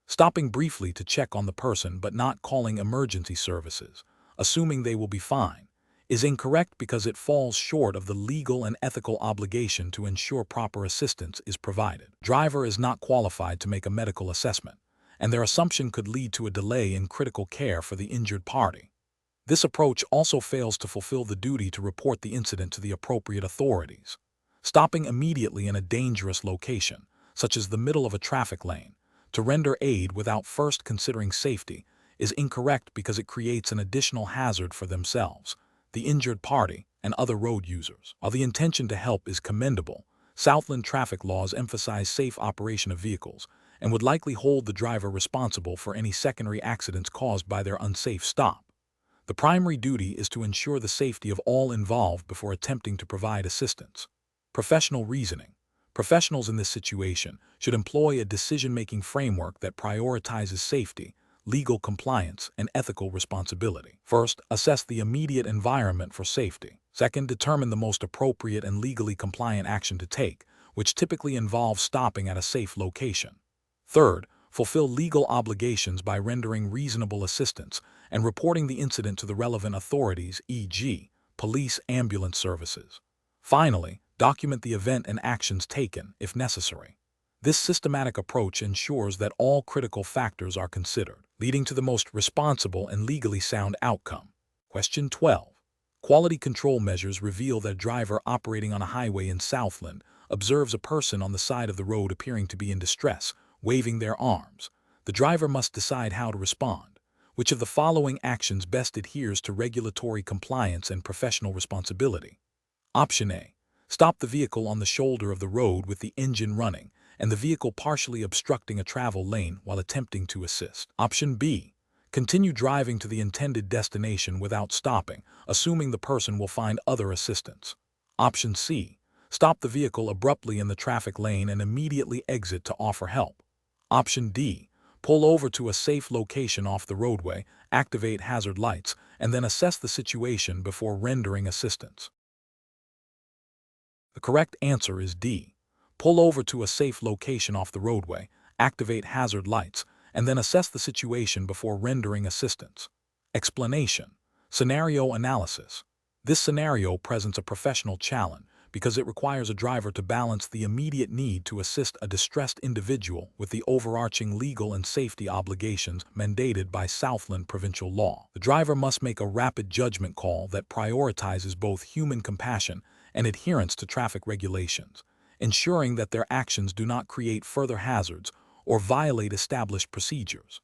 Stopping briefly to check on the person but not calling emergency services, assuming they will be fine, is incorrect because it falls short of the legal and ethical obligation to ensure proper assistance is provided. Driver is not qualified to make a medical assessment, and their assumption could lead to a delay in critical care for the injured party. This approach also fails to fulfill the duty to report the incident to the appropriate authorities. Stopping immediately in a dangerous location, such as the middle of a traffic lane, to render aid without first considering safety is incorrect because it creates an additional hazard for themselves, the injured party, and other road users. While the intention to help is commendable, Southland traffic laws emphasize safe operation of vehicles and would likely hold the driver responsible for any secondary accidents caused by their unsafe stop. The primary duty is to ensure the safety of all involved before attempting to provide assistance. Professional reasoning. Professionals in this situation should employ a decision-making framework that prioritizes safety, legal compliance, and ethical responsibility. First, assess the immediate environment for safety. Second, determine the most appropriate and legally compliant action to take, which typically involves stopping at a safe location. Third, fulfill legal obligations by rendering reasonable assistance and reporting the incident to the relevant authorities, e.g., police, ambulance services. Finally, document the event and actions taken, if necessary. This systematic approach ensures that all critical factors are considered, leading to the most responsible and legally sound outcome. Question 12. Quality control measures reveal that a driver operating on a highway in Southland observes a person on the side of the road appearing to be in distress, waving their arms. The driver must decide how to respond. Which of the following actions best adheres to regulatory compliance and professional responsibility? Option A. Stop the vehicle on the shoulder of the road with the engine running and the vehicle partially obstructing a travel lane while attempting to assist. Option B. Continue driving to the intended destination without stopping, assuming the person will find other assistance. Option C. Stop the vehicle abruptly in the traffic lane and immediately exit to offer help. Option D. Pull over to a safe location off the roadway, activate hazard lights, and then assess the situation before rendering assistance. The correct answer is D. Pull over to a safe location off the roadway, activate hazard lights, and then assess the situation before rendering assistance. Explanation. Scenario analysis. This scenario presents a professional challenge because it requires a driver to balance the immediate need to assist a distressed individual with the overarching legal and safety obligations mandated by Southland provincial law. The driver must make a rapid judgment call that prioritizes both human compassion and adherence to traffic regulations, ensuring that their actions do not create further hazards or violate established procedures.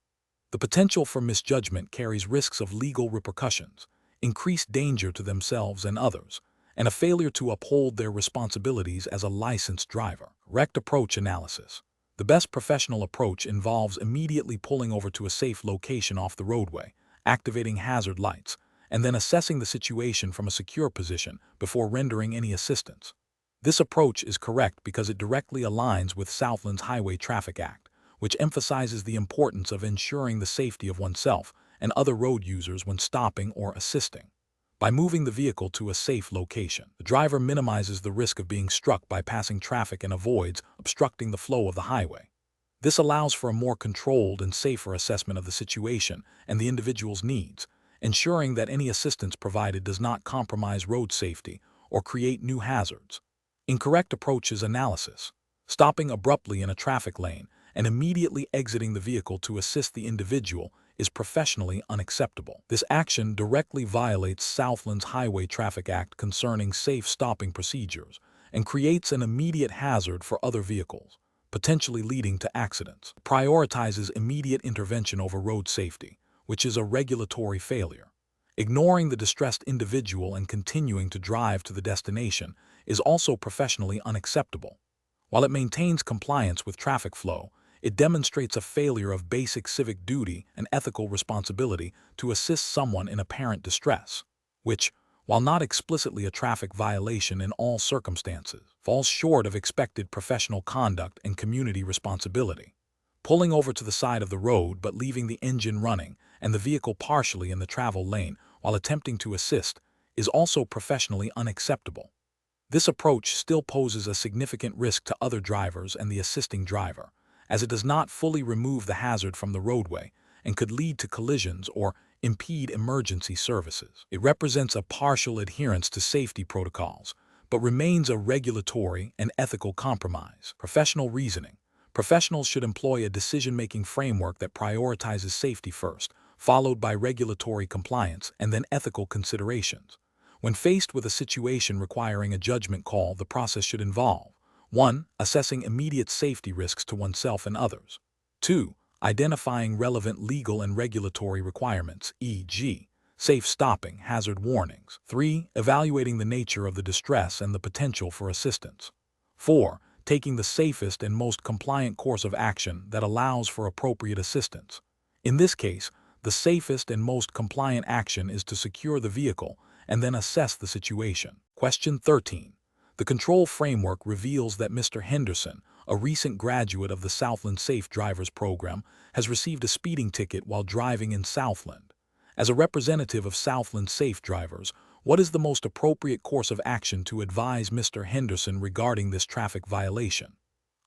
The potential for misjudgment carries risks of legal repercussions, increased danger to themselves and others, and a failure to uphold their responsibilities as a licensed driver. Correct approach analysis. The best professional approach involves immediately pulling over to a safe location off the roadway, activating hazard lights, and then assessing the situation from a secure position before rendering any assistance. This approach is correct because it directly aligns with Southland's Highway Traffic Act, which emphasizes the importance of ensuring the safety of oneself and other road users when stopping or assisting. By moving the vehicle to a safe location, the driver minimizes the risk of being struck by passing traffic and avoids obstructing the flow of the highway. This allows for a more controlled and safer assessment of the situation and the individual's needs, ensuring that any assistance provided does not compromise road safety or create new hazards. Incorrect approach is analysis. Stopping abruptly in a traffic lane and immediately exiting the vehicle to assist the individual is professionally unacceptable. This action directly violates Southland's Highway Traffic Act concerning safe stopping procedures and creates an immediate hazard for other vehicles, potentially leading to accidents. It prioritizes immediate intervention over road safety, which is a regulatory failure. Ignoring the distressed individual and continuing to drive to the destination is also professionally unacceptable. While it maintains compliance with traffic flow, it demonstrates a failure of basic civic duty and ethical responsibility to assist someone in apparent distress, which, while not explicitly a traffic violation in all circumstances, falls short of expected professional conduct and community responsibility. Pulling over to the side of the road but leaving the engine running and the vehicle partially in the travel lane while attempting to assist is also professionally unacceptable. This approach still poses a significant risk to other drivers and the assisting driver, as it does not fully remove the hazard from the roadway and could lead to collisions or impede emergency services. It represents a partial adherence to safety protocols, but remains a regulatory and ethical compromise. Professional reasoning. Professionals should employ a decision-making framework that prioritizes safety first, followed by regulatory compliance and then ethical considerations. When faced with a situation requiring a judgment call, the process should involve 1. Assessing immediate safety risks to oneself and others. 2. Identifying relevant legal and regulatory requirements, e.g., safe stopping, hazard warnings. 3. Evaluating the nature of the distress and the potential for assistance. 4. Taking the safest and most compliant course of action that allows for appropriate assistance. In this case, the safest and most compliant action is to secure the vehicle and then assess the situation. Question 13. The control framework reveals that Mr. Henderson, a recent graduate of the Southland Safe Drivers Program, has received a speeding ticket while driving in Southland. As a representative of Southland Safe Drivers, what is the most appropriate course of action to advise Mr. Henderson regarding this traffic violation?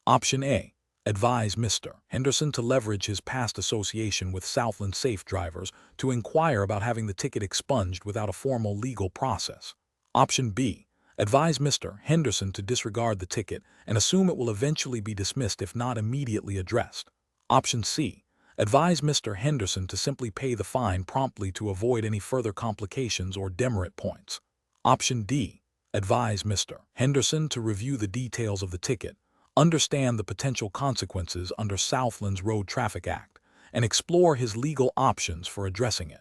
Option A. Advise Mr. Henderson to leverage his past association with Southland safe drivers to inquire about having the ticket expunged without a formal legal process. Option B. Advise Mr. Henderson to disregard the ticket and assume it will eventually be dismissed if not immediately addressed. Option C. Advise Mr. Henderson to simply pay the fine promptly to avoid any further complications or demerit points. Option D. Advise Mr. Henderson to review the details of the ticket, understand the potential consequences under Southland's Road Traffic Act, and explore his legal options for addressing it.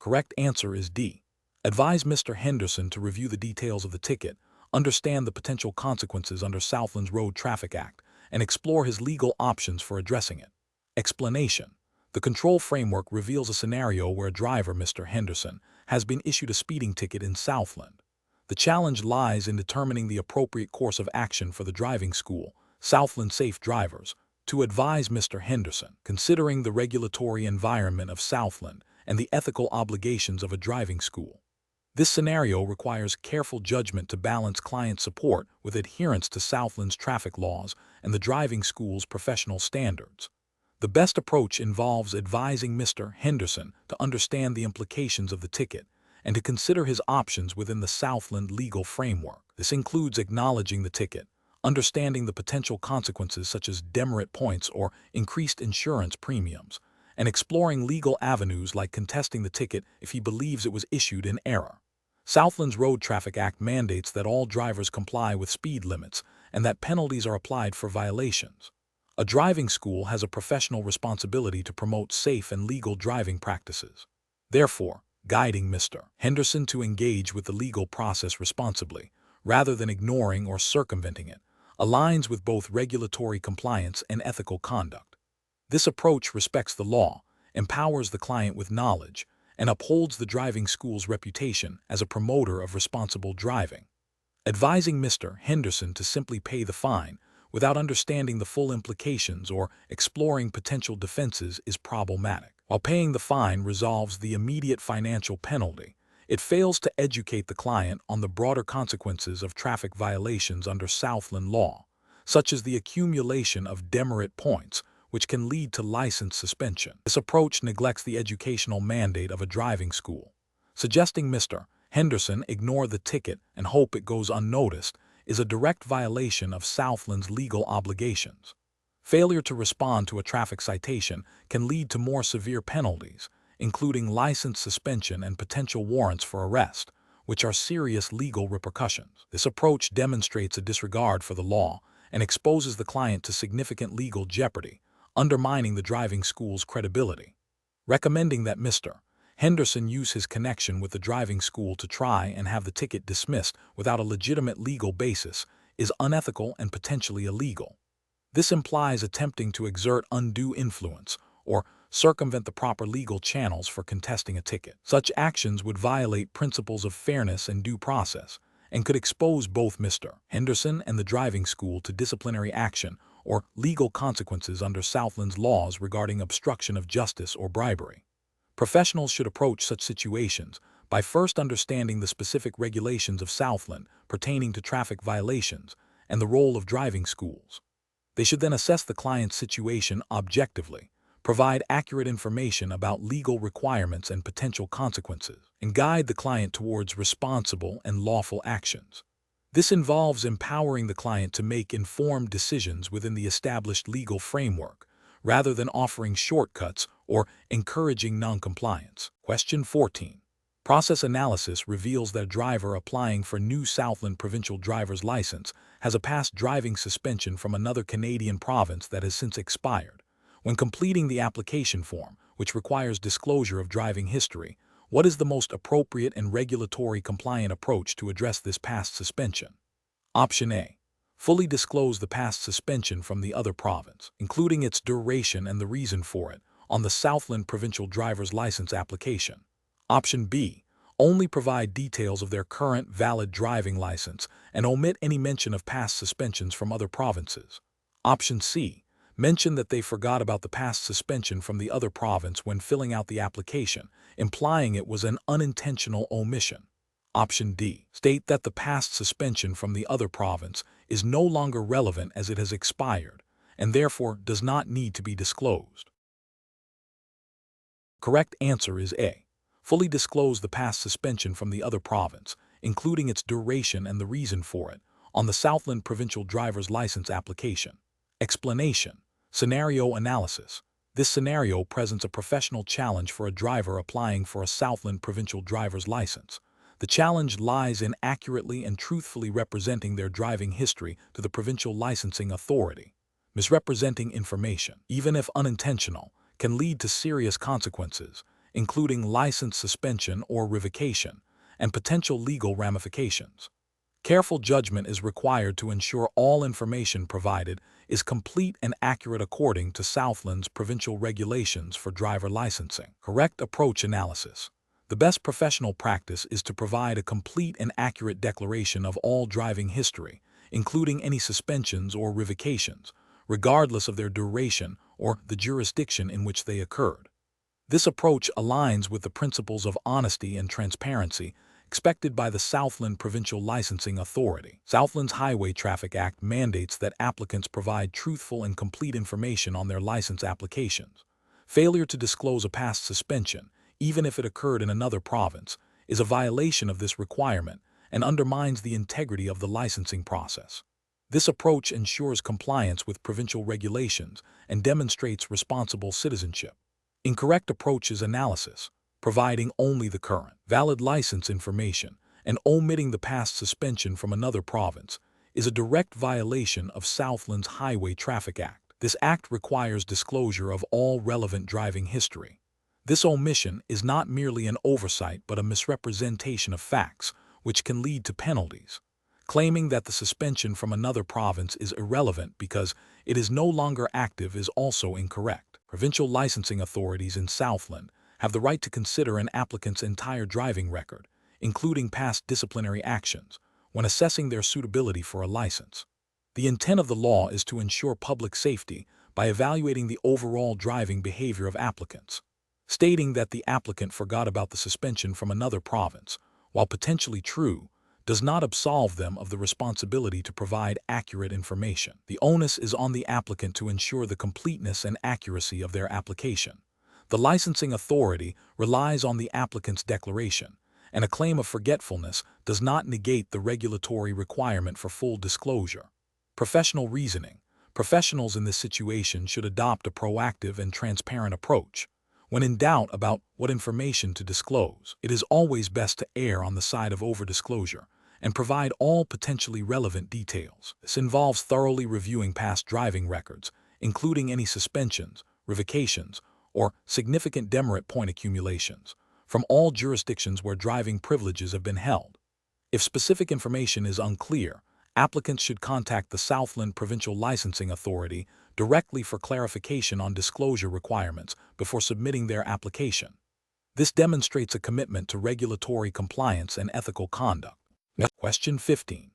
Correct answer is D. Advise Mr. Henderson to review the details of the ticket, understand the potential consequences under Southland's Road Traffic Act, and explore his legal options for addressing it. Explanation. The control framework reveals a scenario where a driver, Mr. Henderson, has been issued a speeding ticket in Southland. The challenge lies in determining the appropriate course of action for the driving school, Southland Safe Drivers, to advise Mr. Henderson, considering the regulatory environment of Southland and the ethical obligations of a driving school. This scenario requires careful judgment to balance client support with adherence to Southland's traffic laws and the driving school's professional standards. The best approach involves advising Mr. Henderson to understand the implications of the ticket and to consider his options within the Southland legal framework. This includes acknowledging the ticket, understanding the potential consequences such as demerit points or increased insurance premiums, and exploring legal avenues like contesting the ticket if he believes it was issued in error. Southland's Road Traffic Act mandates that all drivers comply with speed limits and that penalties are applied for violations. A driving school has a professional responsibility to promote safe and legal driving practices. Therefore, guiding Mr. Henderson to engage with the legal process responsibly, rather than ignoring or circumventing it, aligns with both regulatory compliance and ethical conduct. This approach respects the law, empowers the client with knowledge, and upholds the driving school's reputation as a promoter of responsible driving. Advising Mr. Henderson to simply pay the fine without understanding the full implications or exploring potential defenses is problematic. While paying the fine resolves the immediate financial penalty, it fails to educate the client on the broader consequences of traffic violations under Southland law, such as the accumulation of demerit points, which can lead to license suspension. This approach neglects the educational mandate of a driving school. Suggesting Mr. Henderson ignore the ticket and hope it goes unnoticed is a direct violation of Southland's legal obligations. Failure to respond to a traffic citation can lead to more severe penalties, including license suspension and potential warrants for arrest, which are serious legal repercussions. This approach demonstrates a disregard for the law and exposes the client to significant legal jeopardy, undermining the driving school's credibility. Recommending that Mr. Henderson use his connection with the driving school to try and have the ticket dismissed without a legitimate legal basis is unethical and potentially illegal. This implies attempting to exert undue influence or circumvent the proper legal channels for contesting a ticket. Such actions would violate principles of fairness and due process and could expose both Mr. Henderson and the driving school to disciplinary action or legal consequences under Southland's laws regarding obstruction of justice or bribery. Professionals should approach such situations by first understanding the specific regulations of Southland pertaining to traffic violations and the role of driving schools. They should then assess the client's situation objectively, provide accurate information about legal requirements and potential consequences, and guide the client towards responsible and lawful actions. This involves empowering the client to make informed decisions within the established legal framework, rather than offering shortcuts or encouraging noncompliance. Question 14. Process analysis reveals that a driver applying for new Southland provincial driver's license has a past driving suspension from another Canadian province that has since expired. When completing the application form, which requires disclosure of driving history, what is the most appropriate and regulatory compliant approach to address this past suspension? Option A. Fully disclose the past suspension from the other province, including its duration and the reason for it, on the Southland provincial driver's license application. Option B. Only provide details of their current valid driving license and omit any mention of past suspensions from other provinces. Option C. Mention that they forgot about the past suspension from the other province when filling out the application, implying it was an unintentional omission. Option D. State that the past suspension from the other province is no longer relevant as it has expired and therefore does not need to be disclosed. Correct answer is A. Fully disclose the past suspension from the other province, including its duration and the reason for it, on the Southland Provincial Driver's License application. Explanation. Scenario analysis. This scenario presents a professional challenge for a driver applying for a Southland Provincial Driver's License. The challenge lies in accurately and truthfully representing their driving history to the Provincial Licensing Authority. Misrepresenting information, even if unintentional, can lead to serious consequences, including license suspension or revocation, and potential legal ramifications. Careful judgment is required to ensure all information provided is complete and accurate according to Southland's provincial regulations for driver licensing. Correct approach analysis. The best professional practice is to provide a complete and accurate declaration of all driving history, including any suspensions or revocations, regardless of their duration or the jurisdiction in which they occurred. This approach aligns with the principles of honesty and transparency expected by the Southland Provincial Licensing Authority. Southland's Highway Traffic Act mandates that applicants provide truthful and complete information on their license applications. Failure to disclose a past suspension, even if it occurred in another province, is a violation of this requirement and undermines the integrity of the licensing process. This approach ensures compliance with provincial regulations and demonstrates responsible citizenship. Incorrect approach is analysis, providing only the current, valid license information and omitting the past suspension from another province is a direct violation of Southland's Highway Traffic Act. This act requires disclosure of all relevant driving history. This omission is not merely an oversight but a misrepresentation of facts, which can lead to penalties. Claiming that the suspension from another province is irrelevant because it is no longer active is also incorrect. Provincial licensing authorities in Southland have the right to consider an applicant's entire driving record, including past disciplinary actions, when assessing their suitability for a license. The intent of the law is to ensure public safety by evaluating the overall driving behavior of applicants. Stating that the applicant forgot about the suspension from another province, while potentially true, does not absolve them of the responsibility to provide accurate information. The onus is on the applicant to ensure the completeness and accuracy of their application. The licensing authority relies on the applicant's declaration, and a claim of forgetfulness does not negate the regulatory requirement for full disclosure. Professional reasoning. Professionals in this situation should adopt a proactive and transparent approach. When in doubt about what information to disclose, it is always best to err on the side of overdisclosure and provide all potentially relevant details. This involves thoroughly reviewing past driving records, including any suspensions, revocations, or significant demerit point accumulations, from all jurisdictions where driving privileges have been held. If specific information is unclear, applicants should contact the Southland Provincial Licensing Authority directly for clarification on disclosure requirements before submitting their application. This demonstrates a commitment to regulatory compliance and ethical conduct. Question 15.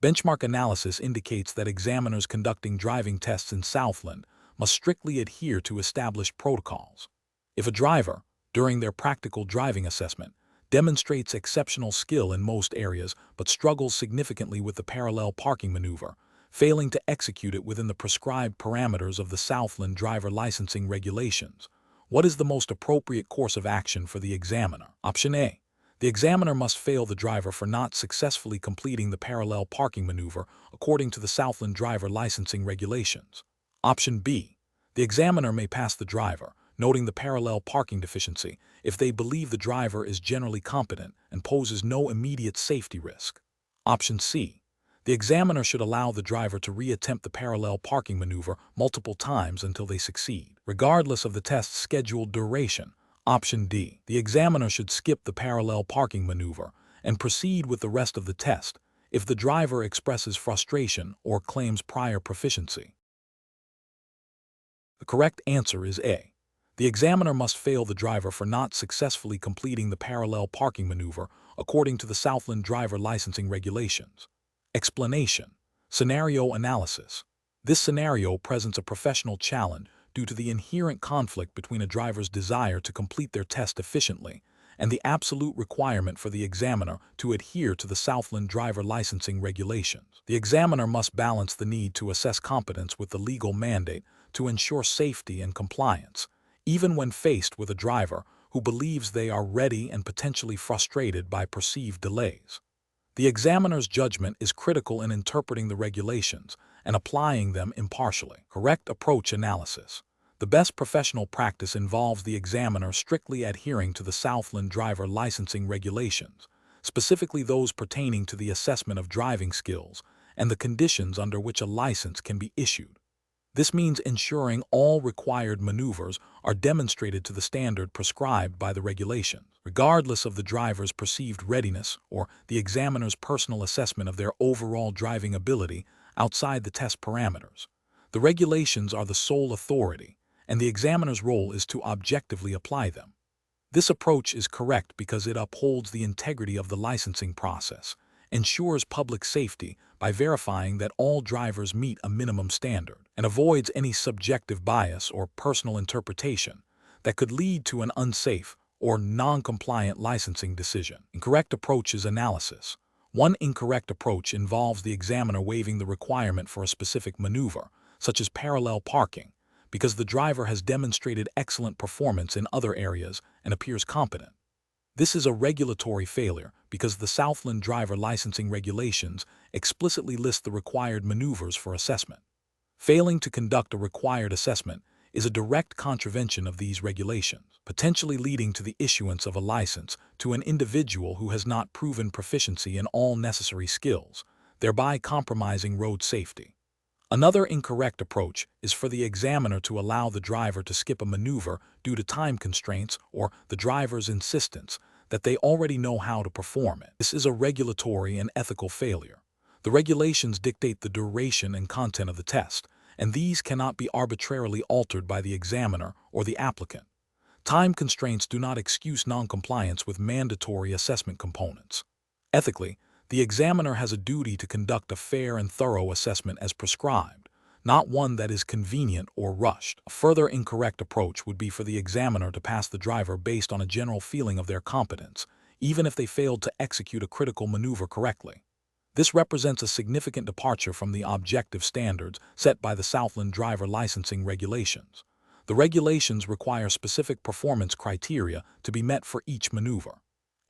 Benchmark analysis indicates that examiners conducting driving tests in Southland must strictly adhere to established protocols. If a driver, during their practical driving assessment, demonstrates exceptional skill in most areas but struggles significantly with the parallel parking maneuver, failing to execute it within the prescribed parameters of the Southland driver licensing regulations, what is the most appropriate course of action for the examiner? Option A. The examiner must fail the driver for not successfully completing the parallel parking maneuver according to the Southland driver licensing regulations. Option B. The examiner may pass the driver, noting the parallel parking deficiency, if they believe the driver is generally competent and poses no immediate safety risk. Option C. The examiner should allow the driver to reattempt the parallel parking maneuver multiple times until they succeed, regardless of the test's scheduled duration. Option D. The examiner should skip the parallel parking maneuver and proceed with the rest of the test if the driver expresses frustration or claims prior proficiency. The correct answer is A. The examiner must fail the driver for not successfully completing the parallel parking maneuver according to the Southland driver licensing regulations. Explanation. Scenario analysis. This scenario presents a professional challenge due to the inherent conflict between a driver's desire to complete their test efficiently and the absolute requirement for the examiner to adhere to the Southland driver licensing regulations. The examiner must balance the need to assess competence with the legal mandate to ensure safety and compliance, even when faced with a driver who believes they are ready and potentially frustrated by perceived delays. The examiner's judgment is critical in interpreting the regulations and applying them impartially. Correct approach analysis. The best professional practice involves the examiner strictly adhering to the Southland driver licensing regulations, specifically those pertaining to the assessment of driving skills and the conditions under which a license can be issued. This means ensuring all required maneuvers are demonstrated to the standard prescribed by the regulations, regardless of the driver's perceived readiness or the examiner's personal assessment of their overall driving ability outside the test parameters. The regulations are the sole authority, and the examiner's role is to objectively apply them. This approach is correct because it upholds the integrity of the licensing process, ensures public safety by verifying that all drivers meet a minimum standard, and avoids any subjective bias or personal interpretation that could lead to an unsafe or non-compliant licensing decision. Incorrect approach is analysis. One incorrect approach involves the examiner waiving the requirement for a specific maneuver, such as parallel parking, because the driver has demonstrated excellent performance in other areas and appears competent. This is a regulatory failure because the Southland driver licensing regulations explicitly list the required maneuvers for assessment. Failing to conduct a required assessment is a direct contravention of these regulations, potentially leading to the issuance of a license to an individual who has not proven proficiency in all necessary skills, thereby compromising road safety. Another incorrect approach is for the examiner to allow the driver to skip a maneuver due to time constraints or the driver's insistence that they already know how to perform it. This is a regulatory and ethical failure. The regulations dictate the duration and content of the test, and these cannot be arbitrarily altered by the examiner or the applicant. Time constraints do not excuse noncompliance with mandatory assessment components. Ethically, the examiner has a duty to conduct a fair and thorough assessment as prescribed, not one that is convenient or rushed. A further incorrect approach would be for the examiner to pass the driver based on a general feeling of their competence, even if they failed to execute a critical maneuver correctly. This represents a significant departure from the objective standards set by the Southland driver licensing regulations. The regulations require specific performance criteria to be met for each maneuver.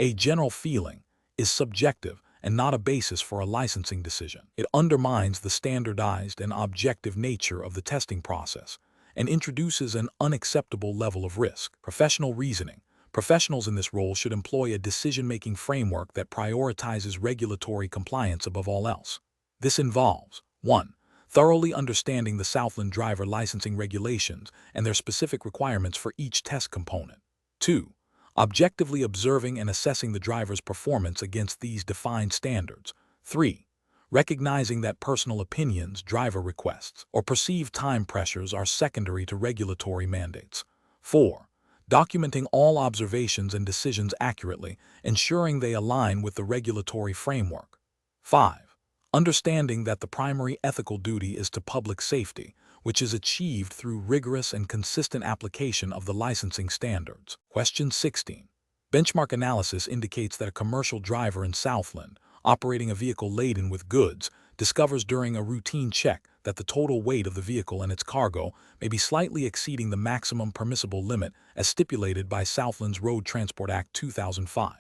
A general feeling is subjective and not a basis for a licensing decision. It undermines the standardized and objective nature of the testing process and introduces an unacceptable level of risk. Professional reasoning. Professionals in this role should employ a decision-making framework that prioritizes regulatory compliance above all else. This involves 1. Thoroughly understanding the Southland driver licensing regulations and their specific requirements for each test component. 2. Objectively observing and assessing the driver's performance against these defined standards. 3. Recognizing that personal opinions, driver requests, or perceived time pressures are secondary to regulatory mandates. 4. Documenting all observations and decisions accurately, ensuring they align with the regulatory framework. 5. Understanding that the primary ethical duty is to public safety, which is achieved through rigorous and consistent application of the licensing standards. Question 16. Benchmark analysis indicates that a commercial driver in Southland, operating a vehicle laden with goods, discovers during a routine check that the total weight of the vehicle and its cargo may be slightly exceeding the maximum permissible limit as stipulated by Southland's Road Transport Act 2005.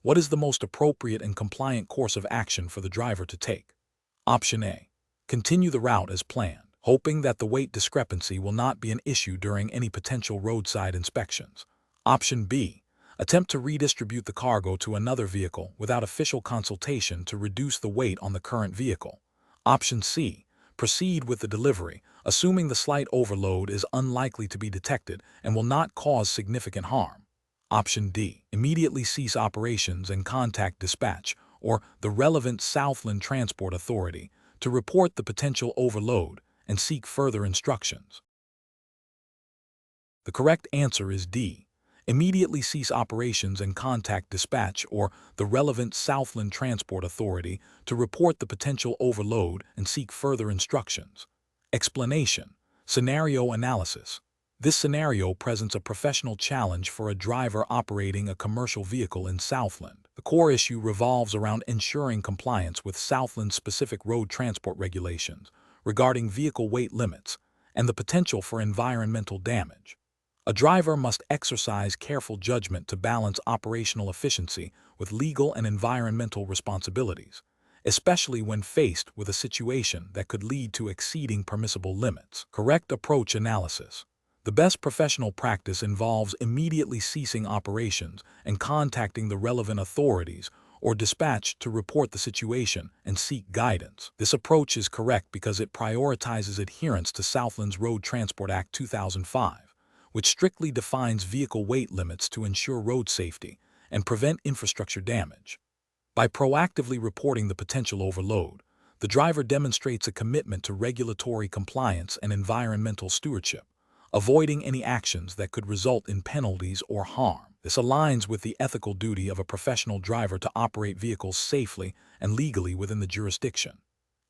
What is the most appropriate and compliant course of action for the driver to take? Option A. Continue the route as planned, hoping that the weight discrepancy will not be an issue during any potential roadside inspections. Option B. Attempt to redistribute the cargo to another vehicle without official consultation to reduce the weight on the current vehicle. Option C. Proceed with the delivery, assuming the slight overload is unlikely to be detected and will not cause significant harm. Option D. Immediately cease operations and contact dispatch or the relevant Southland Transport Authority to report the potential overload and seek further instructions. The correct answer is D. Immediately cease operations and contact dispatch or the relevant Southland Transport Authority to report the potential overload and seek further instructions. Explanation. Scenario analysis. This scenario presents a professional challenge for a driver operating a commercial vehicle in Southland. The core issue revolves around ensuring compliance with Southland's specific road transport regulations regarding vehicle weight limits and the potential for environmental damage. A driver must exercise careful judgment to balance operational efficiency with legal and environmental responsibilities, especially when faced with a situation that could lead to exceeding permissible limits. Correct approach analysis. The best professional practice involves immediately ceasing operations and contacting the relevant authorities or dispatch to report the situation and seek guidance. This approach is correct because it prioritizes adherence to Southland's Road Transport Act 2005, which strictly defines vehicle weight limits to ensure road safety and prevent infrastructure damage. By proactively reporting the potential overload, the driver demonstrates a commitment to regulatory compliance and environmental stewardship, avoiding any actions that could result in penalties or harm. This aligns with the ethical duty of a professional driver to operate vehicles safely and legally within the jurisdiction.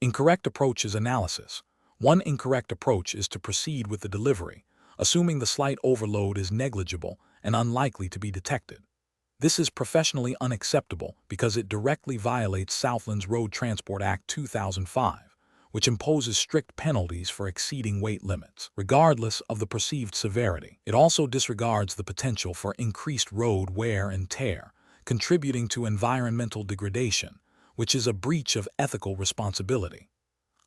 Incorrect approach is analysis. One incorrect approach is to proceed with the delivery, assuming the slight overload is negligible and unlikely to be detected. This is professionally unacceptable because it directly violates Southland's Road Transport Act 2005, which imposes strict penalties for exceeding weight limits, regardless of the perceived severity. It also disregards the potential for increased road wear and tear, contributing to environmental degradation, which is a breach of ethical responsibility.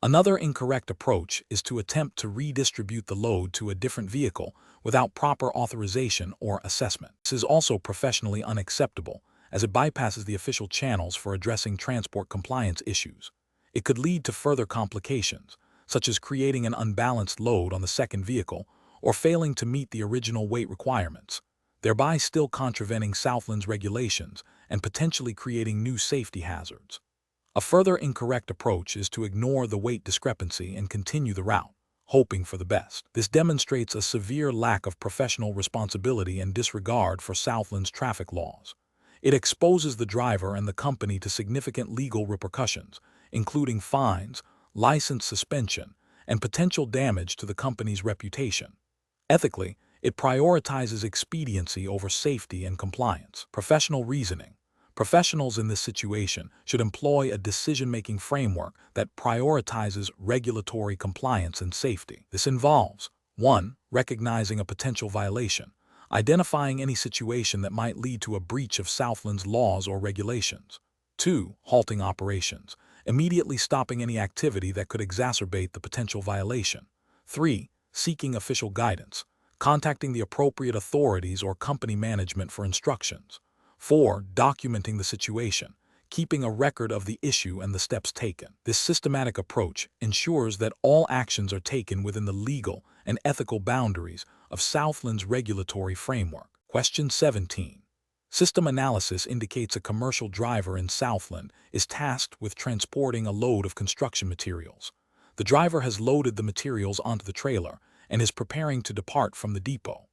Another incorrect approach is to attempt to redistribute the load to a different vehicle without proper authorization or assessment. This is also professionally unacceptable, as it bypasses the official channels for addressing transport compliance issues. It could lead to further complications, such as creating an unbalanced load on the second vehicle or failing to meet the original weight requirements, thereby still contravening Southland's regulations and potentially creating new safety hazards. A further incorrect approach is to ignore the weight discrepancy and continue the route, hoping for the best. This demonstrates a severe lack of professional responsibility and disregard for Southland's traffic laws. It exposes the driver and the company to significant legal repercussions, including fines, license suspension, and potential damage to the company's reputation. Ethically, it prioritizes expediency over safety and compliance. Professional reasoning. Professionals in this situation should employ a decision-making framework that prioritizes regulatory compliance and safety. This involves 1. Recognizing a potential violation, identifying any situation that might lead to a breach of Southland's laws or regulations. 2. Halting operations, immediately stopping any activity that could exacerbate the potential violation. 3. Seeking official guidance, contacting the appropriate authorities or company management for instructions. 4. Documenting the situation, keeping a record of the issue and the steps taken. This systematic approach ensures that all actions are taken within the legal and ethical boundaries of Southland's regulatory framework. Question 17. System analysis indicates a commercial driver in Southland is tasked with transporting a load of construction materials. The driver has loaded the materials onto the trailer and is preparing to depart from the depot.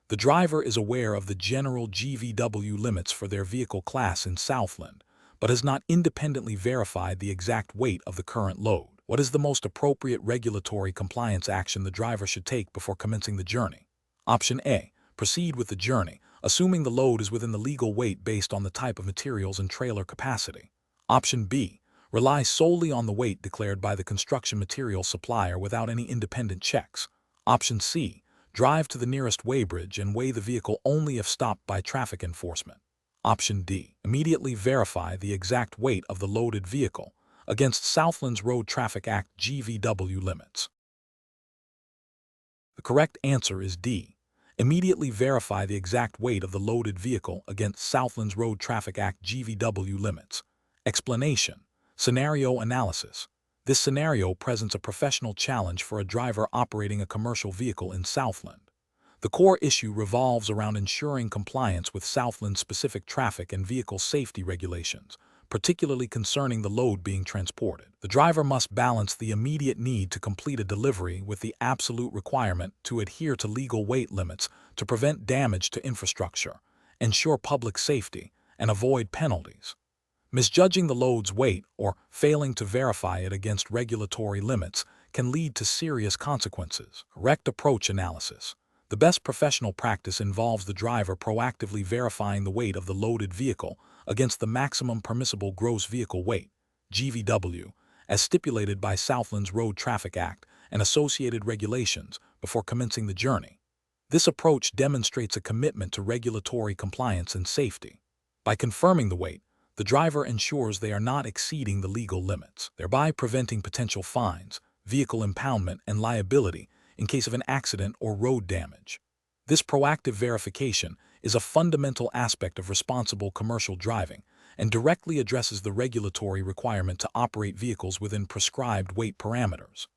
The driver is aware of the general GVW limits for their vehicle class in Southland, but has not independently verified the exact weight of the current load. What is the most appropriate regulatory compliance action the driver should take before commencing the journey? Option A. Proceed with the journey, assuming the load is within the legal weight based on the type of materials and trailer capacity. Option B. Rely solely on the weight declared by the construction material supplier without any independent checks. Option C. Drive to the nearest weighbridge and weigh the vehicle only if stopped by traffic enforcement. Option D. Immediately verify the exact weight of the loaded vehicle against Southland's Road Traffic Act GVW limits. The correct answer is D. Immediately verify the exact weight of the loaded vehicle against Southland's Road Traffic Act GVW limits. Explanation. Scenario analysis. This scenario presents a professional challenge for a driver operating a commercial vehicle in Southland. The core issue revolves around ensuring compliance with Southland's specific traffic and vehicle safety regulations, particularly concerning the load being transported. The driver must balance the immediate need to complete a delivery with the absolute requirement to adhere to legal weight limits to prevent damage to infrastructure, ensure public safety, and avoid penalties. Misjudging the load's weight or failing to verify it against regulatory limits can lead to serious consequences. Correct approach analysis. The best professional practice involves the driver proactively verifying the weight of the loaded vehicle against the maximum permissible gross vehicle weight, GVW, as stipulated by Southland's Road Traffic Act and associated regulations before commencing the journey. This approach demonstrates a commitment to regulatory compliance and safety. By confirming the weight, the driver ensures they are not exceeding the legal limits, thereby preventing potential fines, vehicle impoundment, and liability in case of an accident or road damage. This proactive verification is a fundamental aspect of responsible commercial driving and directly addresses the regulatory requirement to operate vehicles within prescribed weight parameters.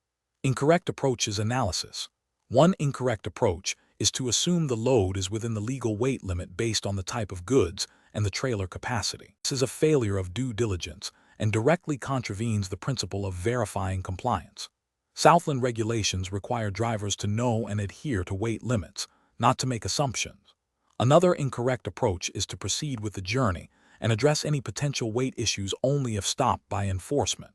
Incorrect approaches analysis. One incorrect approach is to assume the load is within the legal weight limit based on the type of goods and the trailer capacity. This is a failure of due diligence and directly contravenes the principle of verifying compliance. Southland regulations require drivers to know and adhere to weight limits, not to make assumptions. Another incorrect approach is to proceed with the journey and address any potential weight issues only if stopped by enforcement.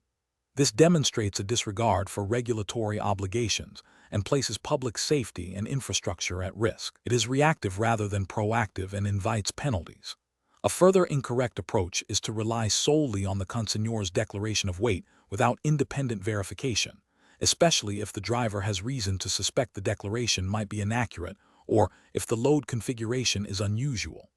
This demonstrates a disregard for regulatory obligations and places public safety and infrastructure at risk. It is reactive rather than proactive and invites penalties. A further incorrect approach is to rely solely on the consignor's declaration of weight without independent verification, especially if the driver has reason to suspect the declaration might be inaccurate or if the load configuration is unusual.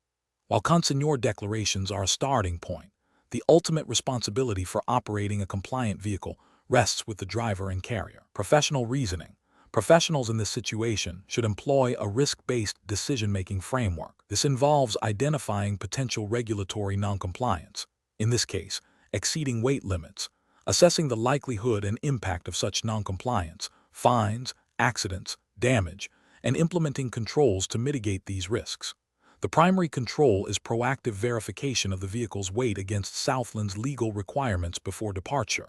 While consignor declarations are a starting point, the ultimate responsibility for operating a compliant vehicle rests with the driver and carrier. Professional reasoning. Professionals in this situation should employ a risk-based decision-making framework. This involves identifying potential regulatory noncompliance, in this case, exceeding weight limits, assessing the likelihood and impact of such noncompliance, fines, accidents, damage, and implementing controls to mitigate these risks. The primary control is proactive verification of the vehicle's weight against Southland's legal requirements before departure.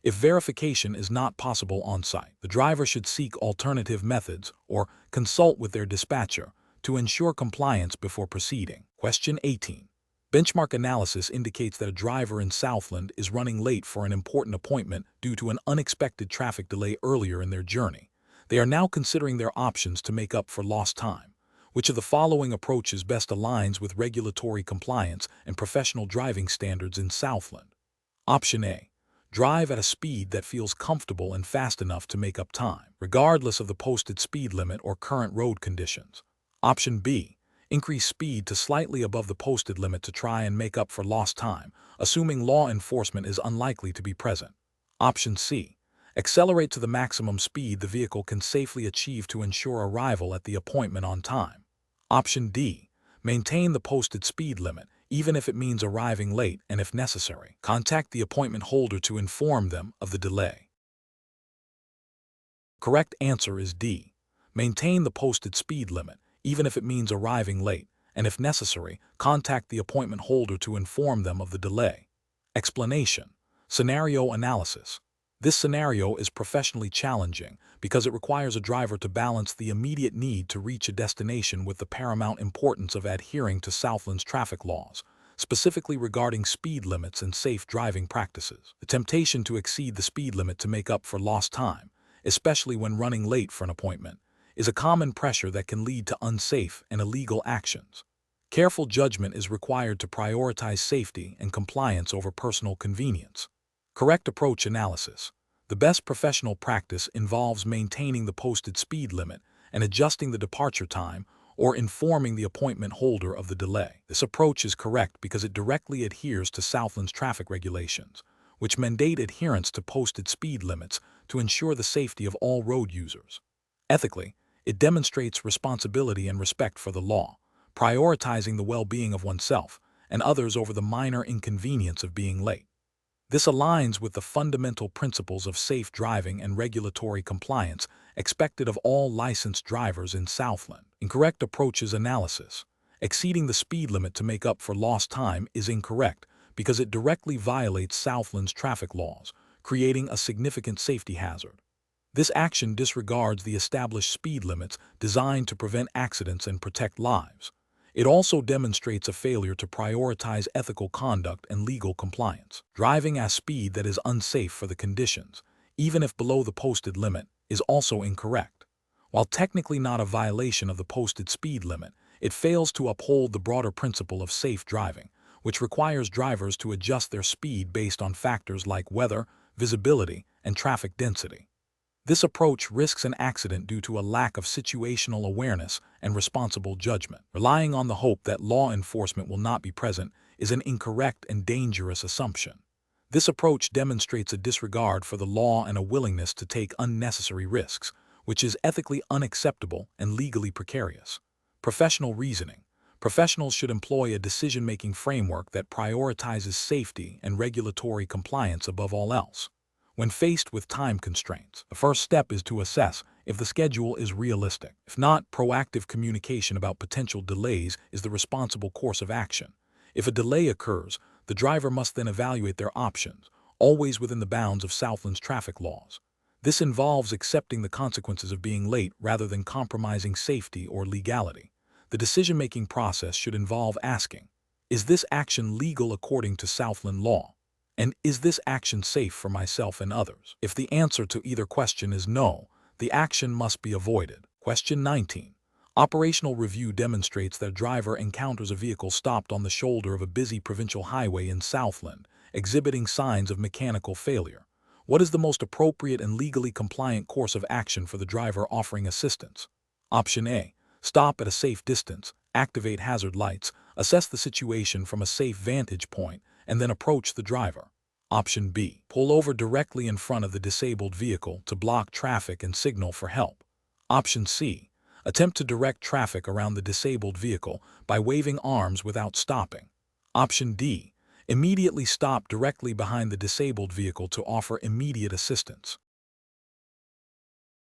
If verification is not possible on-site, the driver should seek alternative methods or consult with their dispatcher to ensure compliance before proceeding. Question 18. Benchmark analysis indicates that a driver in Southland is running late for an important appointment due to an unexpected traffic delay earlier in their journey. They are now considering their options to make up for lost time. Which of the following approaches best aligns with regulatory compliance and professional driving standards in Southland? Option A. Drive at a speed that feels comfortable and fast enough to make up time, regardless of the posted speed limit or current road conditions. Option B. Increase speed to slightly above the posted limit to try and make up for lost time, assuming law enforcement is unlikely to be present. Option C. Accelerate to the maximum speed the vehicle can safely achieve to ensure arrival at the appointment on time. Option D. Maintain the posted speed limit, even if it means arriving late and, if necessary, contact the appointment holder to inform them of the delay. Correct answer is D. Maintain the posted speed limit, even if it means arriving late, and if necessary, contact the appointment holder to inform them of the delay. Explanation. Scenario analysis. This scenario is professionally challenging because it requires a driver to balance the immediate need to reach a destination with the paramount importance of adhering to Southland's traffic laws, specifically regarding speed limits and safe driving practices. The temptation to exceed the speed limit to make up for lost time, especially when running late for an appointment, is a common pressure that can lead to unsafe and illegal actions. Careful judgment is required to prioritize safety and compliance over personal convenience. Correct approach analysis. The best professional practice involves maintaining the posted speed limit and adjusting the departure time or informing the appointment holder of the delay. This approach is correct because it directly adheres to Southland's traffic regulations, which mandate adherence to posted speed limits to ensure the safety of all road users. Ethically, it demonstrates responsibility and respect for the law, prioritizing the well-being of oneself and others over the minor inconvenience of being late. This aligns with the fundamental principles of safe driving and regulatory compliance expected of all licensed drivers in Southland. Incorrect approaches analysis. Exceeding the speed limit to make up for lost time is incorrect because it directly violates Southland's traffic laws, creating a significant safety hazard. This action disregards the established speed limits designed to prevent accidents and protect lives. It also demonstrates a failure to prioritize ethical conduct and legal compliance. Driving at a speed that is unsafe for the conditions, even if below the posted limit, is also incorrect. While technically not a violation of the posted speed limit, it fails to uphold the broader principle of safe driving, which requires drivers to adjust their speed based on factors like weather, visibility, and traffic density. This approach risks an accident due to a lack of situational awareness and responsible judgment. Relying on the hope that law enforcement will not be present is an incorrect and dangerous assumption. This approach demonstrates a disregard for the law and a willingness to take unnecessary risks, which is ethically unacceptable and legally precarious. Professional reasoning. Professionals should employ a decision-making framework that prioritizes safety and regulatory compliance above all else. When faced with time constraints, the first step is to assess if the schedule is realistic. If not, proactive communication about potential delays is the responsible course of action. If a delay occurs, the driver must then evaluate their options, always within the bounds of Southland's traffic laws. This involves accepting the consequences of being late rather than compromising safety or legality. The decision-making process should involve asking, is this action legal according to Southland law? And is this action safe for myself and others? If the answer to either question is no, the action must be avoided. Question 19. Operational review demonstrates that a driver encounters a vehicle stopped on the shoulder of a busy provincial highway in Southland, exhibiting signs of mechanical failure. What is the most appropriate and legally compliant course of action for the driver offering assistance? Option A. Stop at a safe distance, activate hazard lights, assess the situation from a safe vantage point, and then approach the driver. Option B. Pull over directly in front of the disabled vehicle to block traffic and signal for help. Option C. Attempt to direct traffic around the disabled vehicle by waving arms without stopping. Option D. Immediately stop directly behind the disabled vehicle to offer immediate assistance.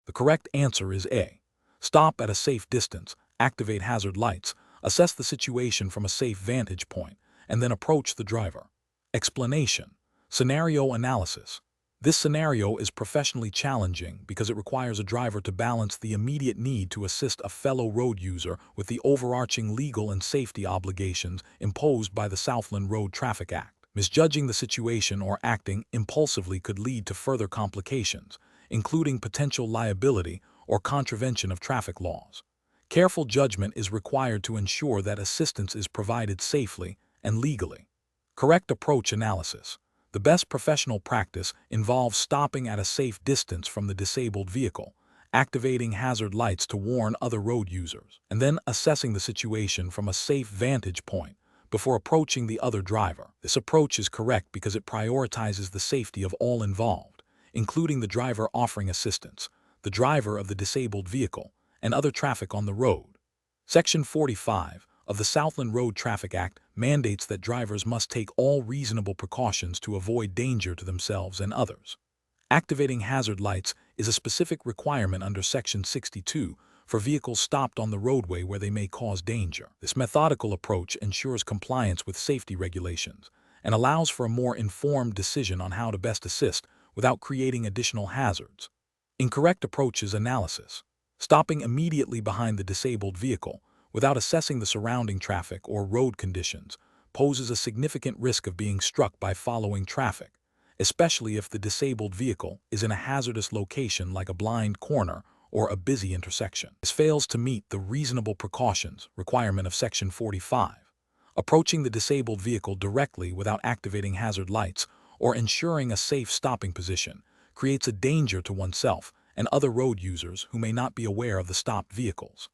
The correct answer is A. Stop at a safe distance, activate hazard lights, assess the situation from a safe vantage point, and then approach the driver. Explanation. Scenario analysis. This scenario is professionally challenging because it requires a driver to balance the immediate need to assist a fellow road user with the overarching legal and safety obligations imposed by the Southland Road Traffic Act. Misjudging the situation or acting impulsively could lead to further complications, including potential liability or contravention of traffic laws. Careful judgment is required to ensure that assistance is provided safely and legally. Correct approach analysis. The best professional practice involves stopping at a safe distance from the disabled vehicle, activating hazard lights to warn other road users, and then assessing the situation from a safe vantage point before approaching the other driver. This approach is correct because it prioritizes the safety of all involved, including the driver offering assistance, the driver of the disabled vehicle, and other traffic on the road. Section 45 of the Southland Road Traffic Act mandates that drivers must take all reasonable precautions to avoid danger to themselves and others. Activating hazard lights is a specific requirement under Section 62 for vehicles stopped on the roadway where they may cause danger. This methodical approach ensures compliance with safety regulations and allows for a more informed decision on how to best assist without creating additional hazards. Incorrect approaches analysis. Stopping immediately behind the disabled vehicle without assessing the surrounding traffic or road conditions poses a significant risk of being struck by following traffic, especially if the disabled vehicle is in a hazardous location like a blind corner or a busy intersection. This fails to meet the reasonable precautions requirement of Section 45. Approaching the disabled vehicle directly without activating hazard lights or ensuring a safe stopping position creates a danger to oneself and other road users who may not be aware of the stopped vehicles.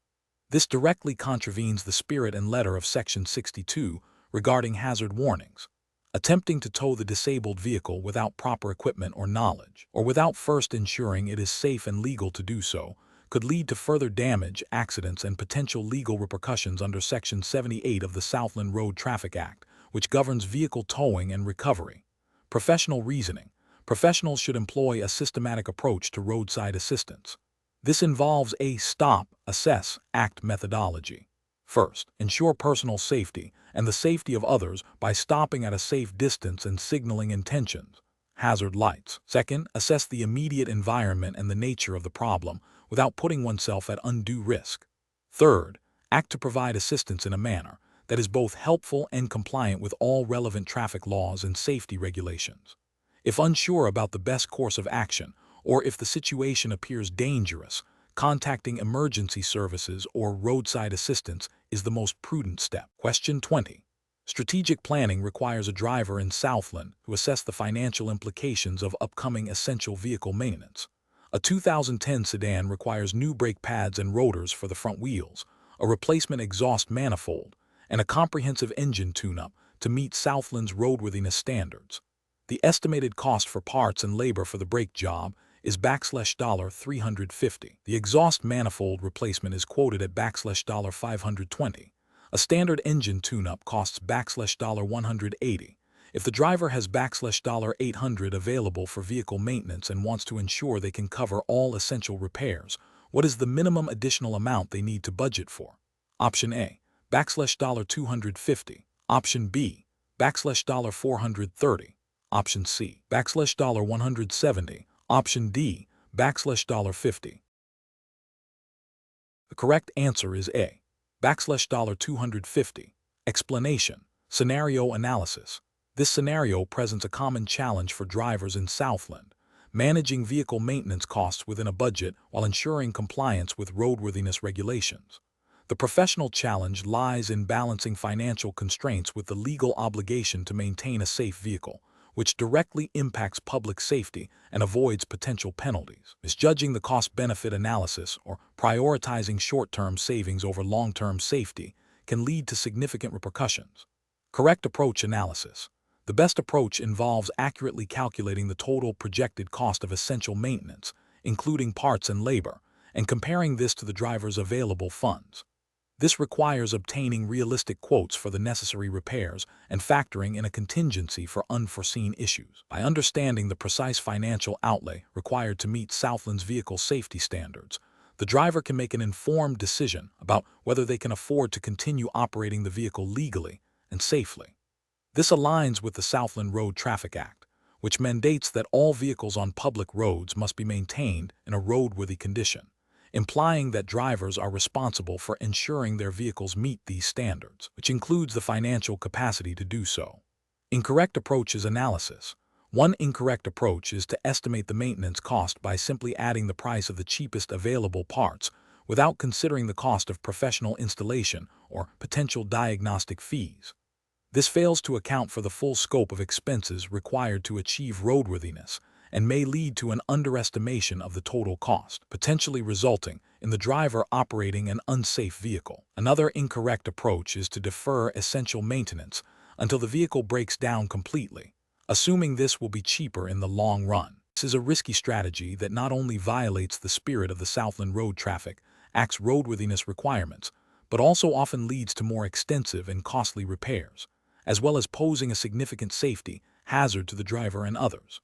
This directly contravenes the spirit and letter of Section 62 regarding hazard warnings. Attempting to tow the disabled vehicle without proper equipment or knowledge, or without first ensuring it is safe and legal to do so, could lead to further damage, accidents, and potential legal repercussions under Section 78 of the Southland Road Traffic Act, which governs vehicle towing and recovery. Professional reasoning. Professionals should employ a systematic approach to roadside assistance. This involves a stop, assess, act methodology. First, ensure personal safety and the safety of others by stopping at a safe distance and signaling intentions. Hazard lights. Second, assess the immediate environment and the nature of the problem without putting oneself at undue risk. Third, act to provide assistance in a manner that is both helpful and compliant with all relevant traffic laws and safety regulations. If unsure about the best course of action, or if the situation appears dangerous, contacting emergency services or roadside assistance is the most prudent step. Question 20. Strategic planning requires a driver in Southland to assess the financial implications of upcoming essential vehicle maintenance. A 2010 sedan requires new brake pads and rotors for the front wheels, a replacement exhaust manifold, and a comprehensive engine tune-up to meet Southland's roadworthiness standards. The estimated cost for parts and labor for the brake job is $350. The exhaust manifold replacement is quoted at $520. A standard engine tune-up costs $180. If the driver has $800 available for vehicle maintenance and wants to ensure they can cover all essential repairs, what is the minimum additional amount they need to budget for? Option A, $250. Option B, $430. Option C, $170. Option D, $50. The correct answer is A, $250. Explanation. Scenario analysis. This scenario presents a common challenge for drivers in Southland, managing vehicle maintenance costs within a budget while ensuring compliance with roadworthiness regulations. The professional challenge lies in balancing financial constraints with the legal obligation to maintain a safe vehicle, which directly impacts public safety and avoids potential penalties. Misjudging the cost-benefit analysis or prioritizing short-term savings over long-term safety can lead to significant repercussions. Correct approach analysis. The best approach involves accurately calculating the total projected cost of essential maintenance, including parts and labor, and comparing this to the driver's available funds. This requires obtaining realistic quotes for the necessary repairs and factoring in a contingency for unforeseen issues. By understanding the precise financial outlay required to meet Southland's vehicle safety standards, the driver can make an informed decision about whether they can afford to continue operating the vehicle legally and safely. This aligns with the Southland Road Traffic Act, which mandates that all vehicles on public roads must be maintained in a roadworthy condition, implying that drivers are responsible for ensuring their vehicles meet these standards, which includes the financial capacity to do so. Incorrect approaches analysis. One incorrect approach is to estimate the maintenance cost by simply adding the price of the cheapest available parts without considering the cost of professional installation or potential diagnostic fees. This fails to account for the full scope of expenses required to achieve roadworthiness and may lead to an underestimation of the total cost, potentially resulting in the driver operating an unsafe vehicle. Another incorrect approach is to defer essential maintenance until the vehicle breaks down completely, assuming this will be cheaper in the long run. This is a risky strategy that not only violates the spirit of the Southland Road Traffic Act's roadworthiness requirements, but also often leads to more extensive and costly repairs, as well as posing a significant safety hazard to the driver and others.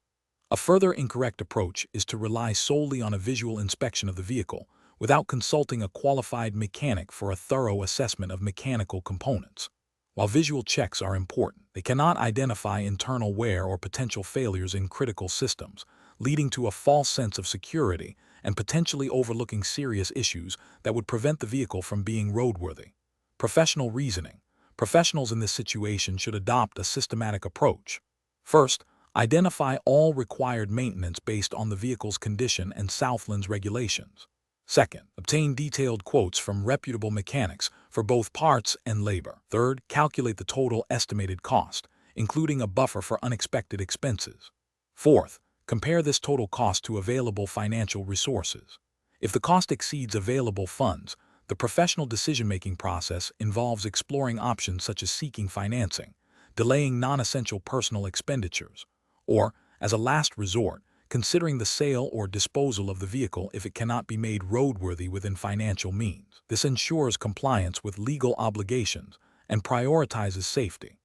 A further incorrect approach is to rely solely on a visual inspection of the vehicle without consulting a qualified mechanic for a thorough assessment of mechanical components. While visual checks are important, they cannot identify internal wear or potential failures in critical systems, leading to a false sense of security and potentially overlooking serious issues that would prevent the vehicle from being roadworthy. Professional reasoning. Professionals in this situation should adopt a systematic approach. First, identify all required maintenance based on the vehicle's condition and Southland's regulations. Second, obtain detailed quotes from reputable mechanics for both parts and labor. Third, calculate the total estimated cost, including a buffer for unexpected expenses. Fourth, compare this total cost to available financial resources. If the cost exceeds available funds, the professional decision-making process involves exploring options such as seeking financing, delaying non-essential personal expenditures, or, as a last resort, considering the sale or disposal of the vehicle if it cannot be made roadworthy within financial means. This ensures compliance with legal obligations and prioritizes safety.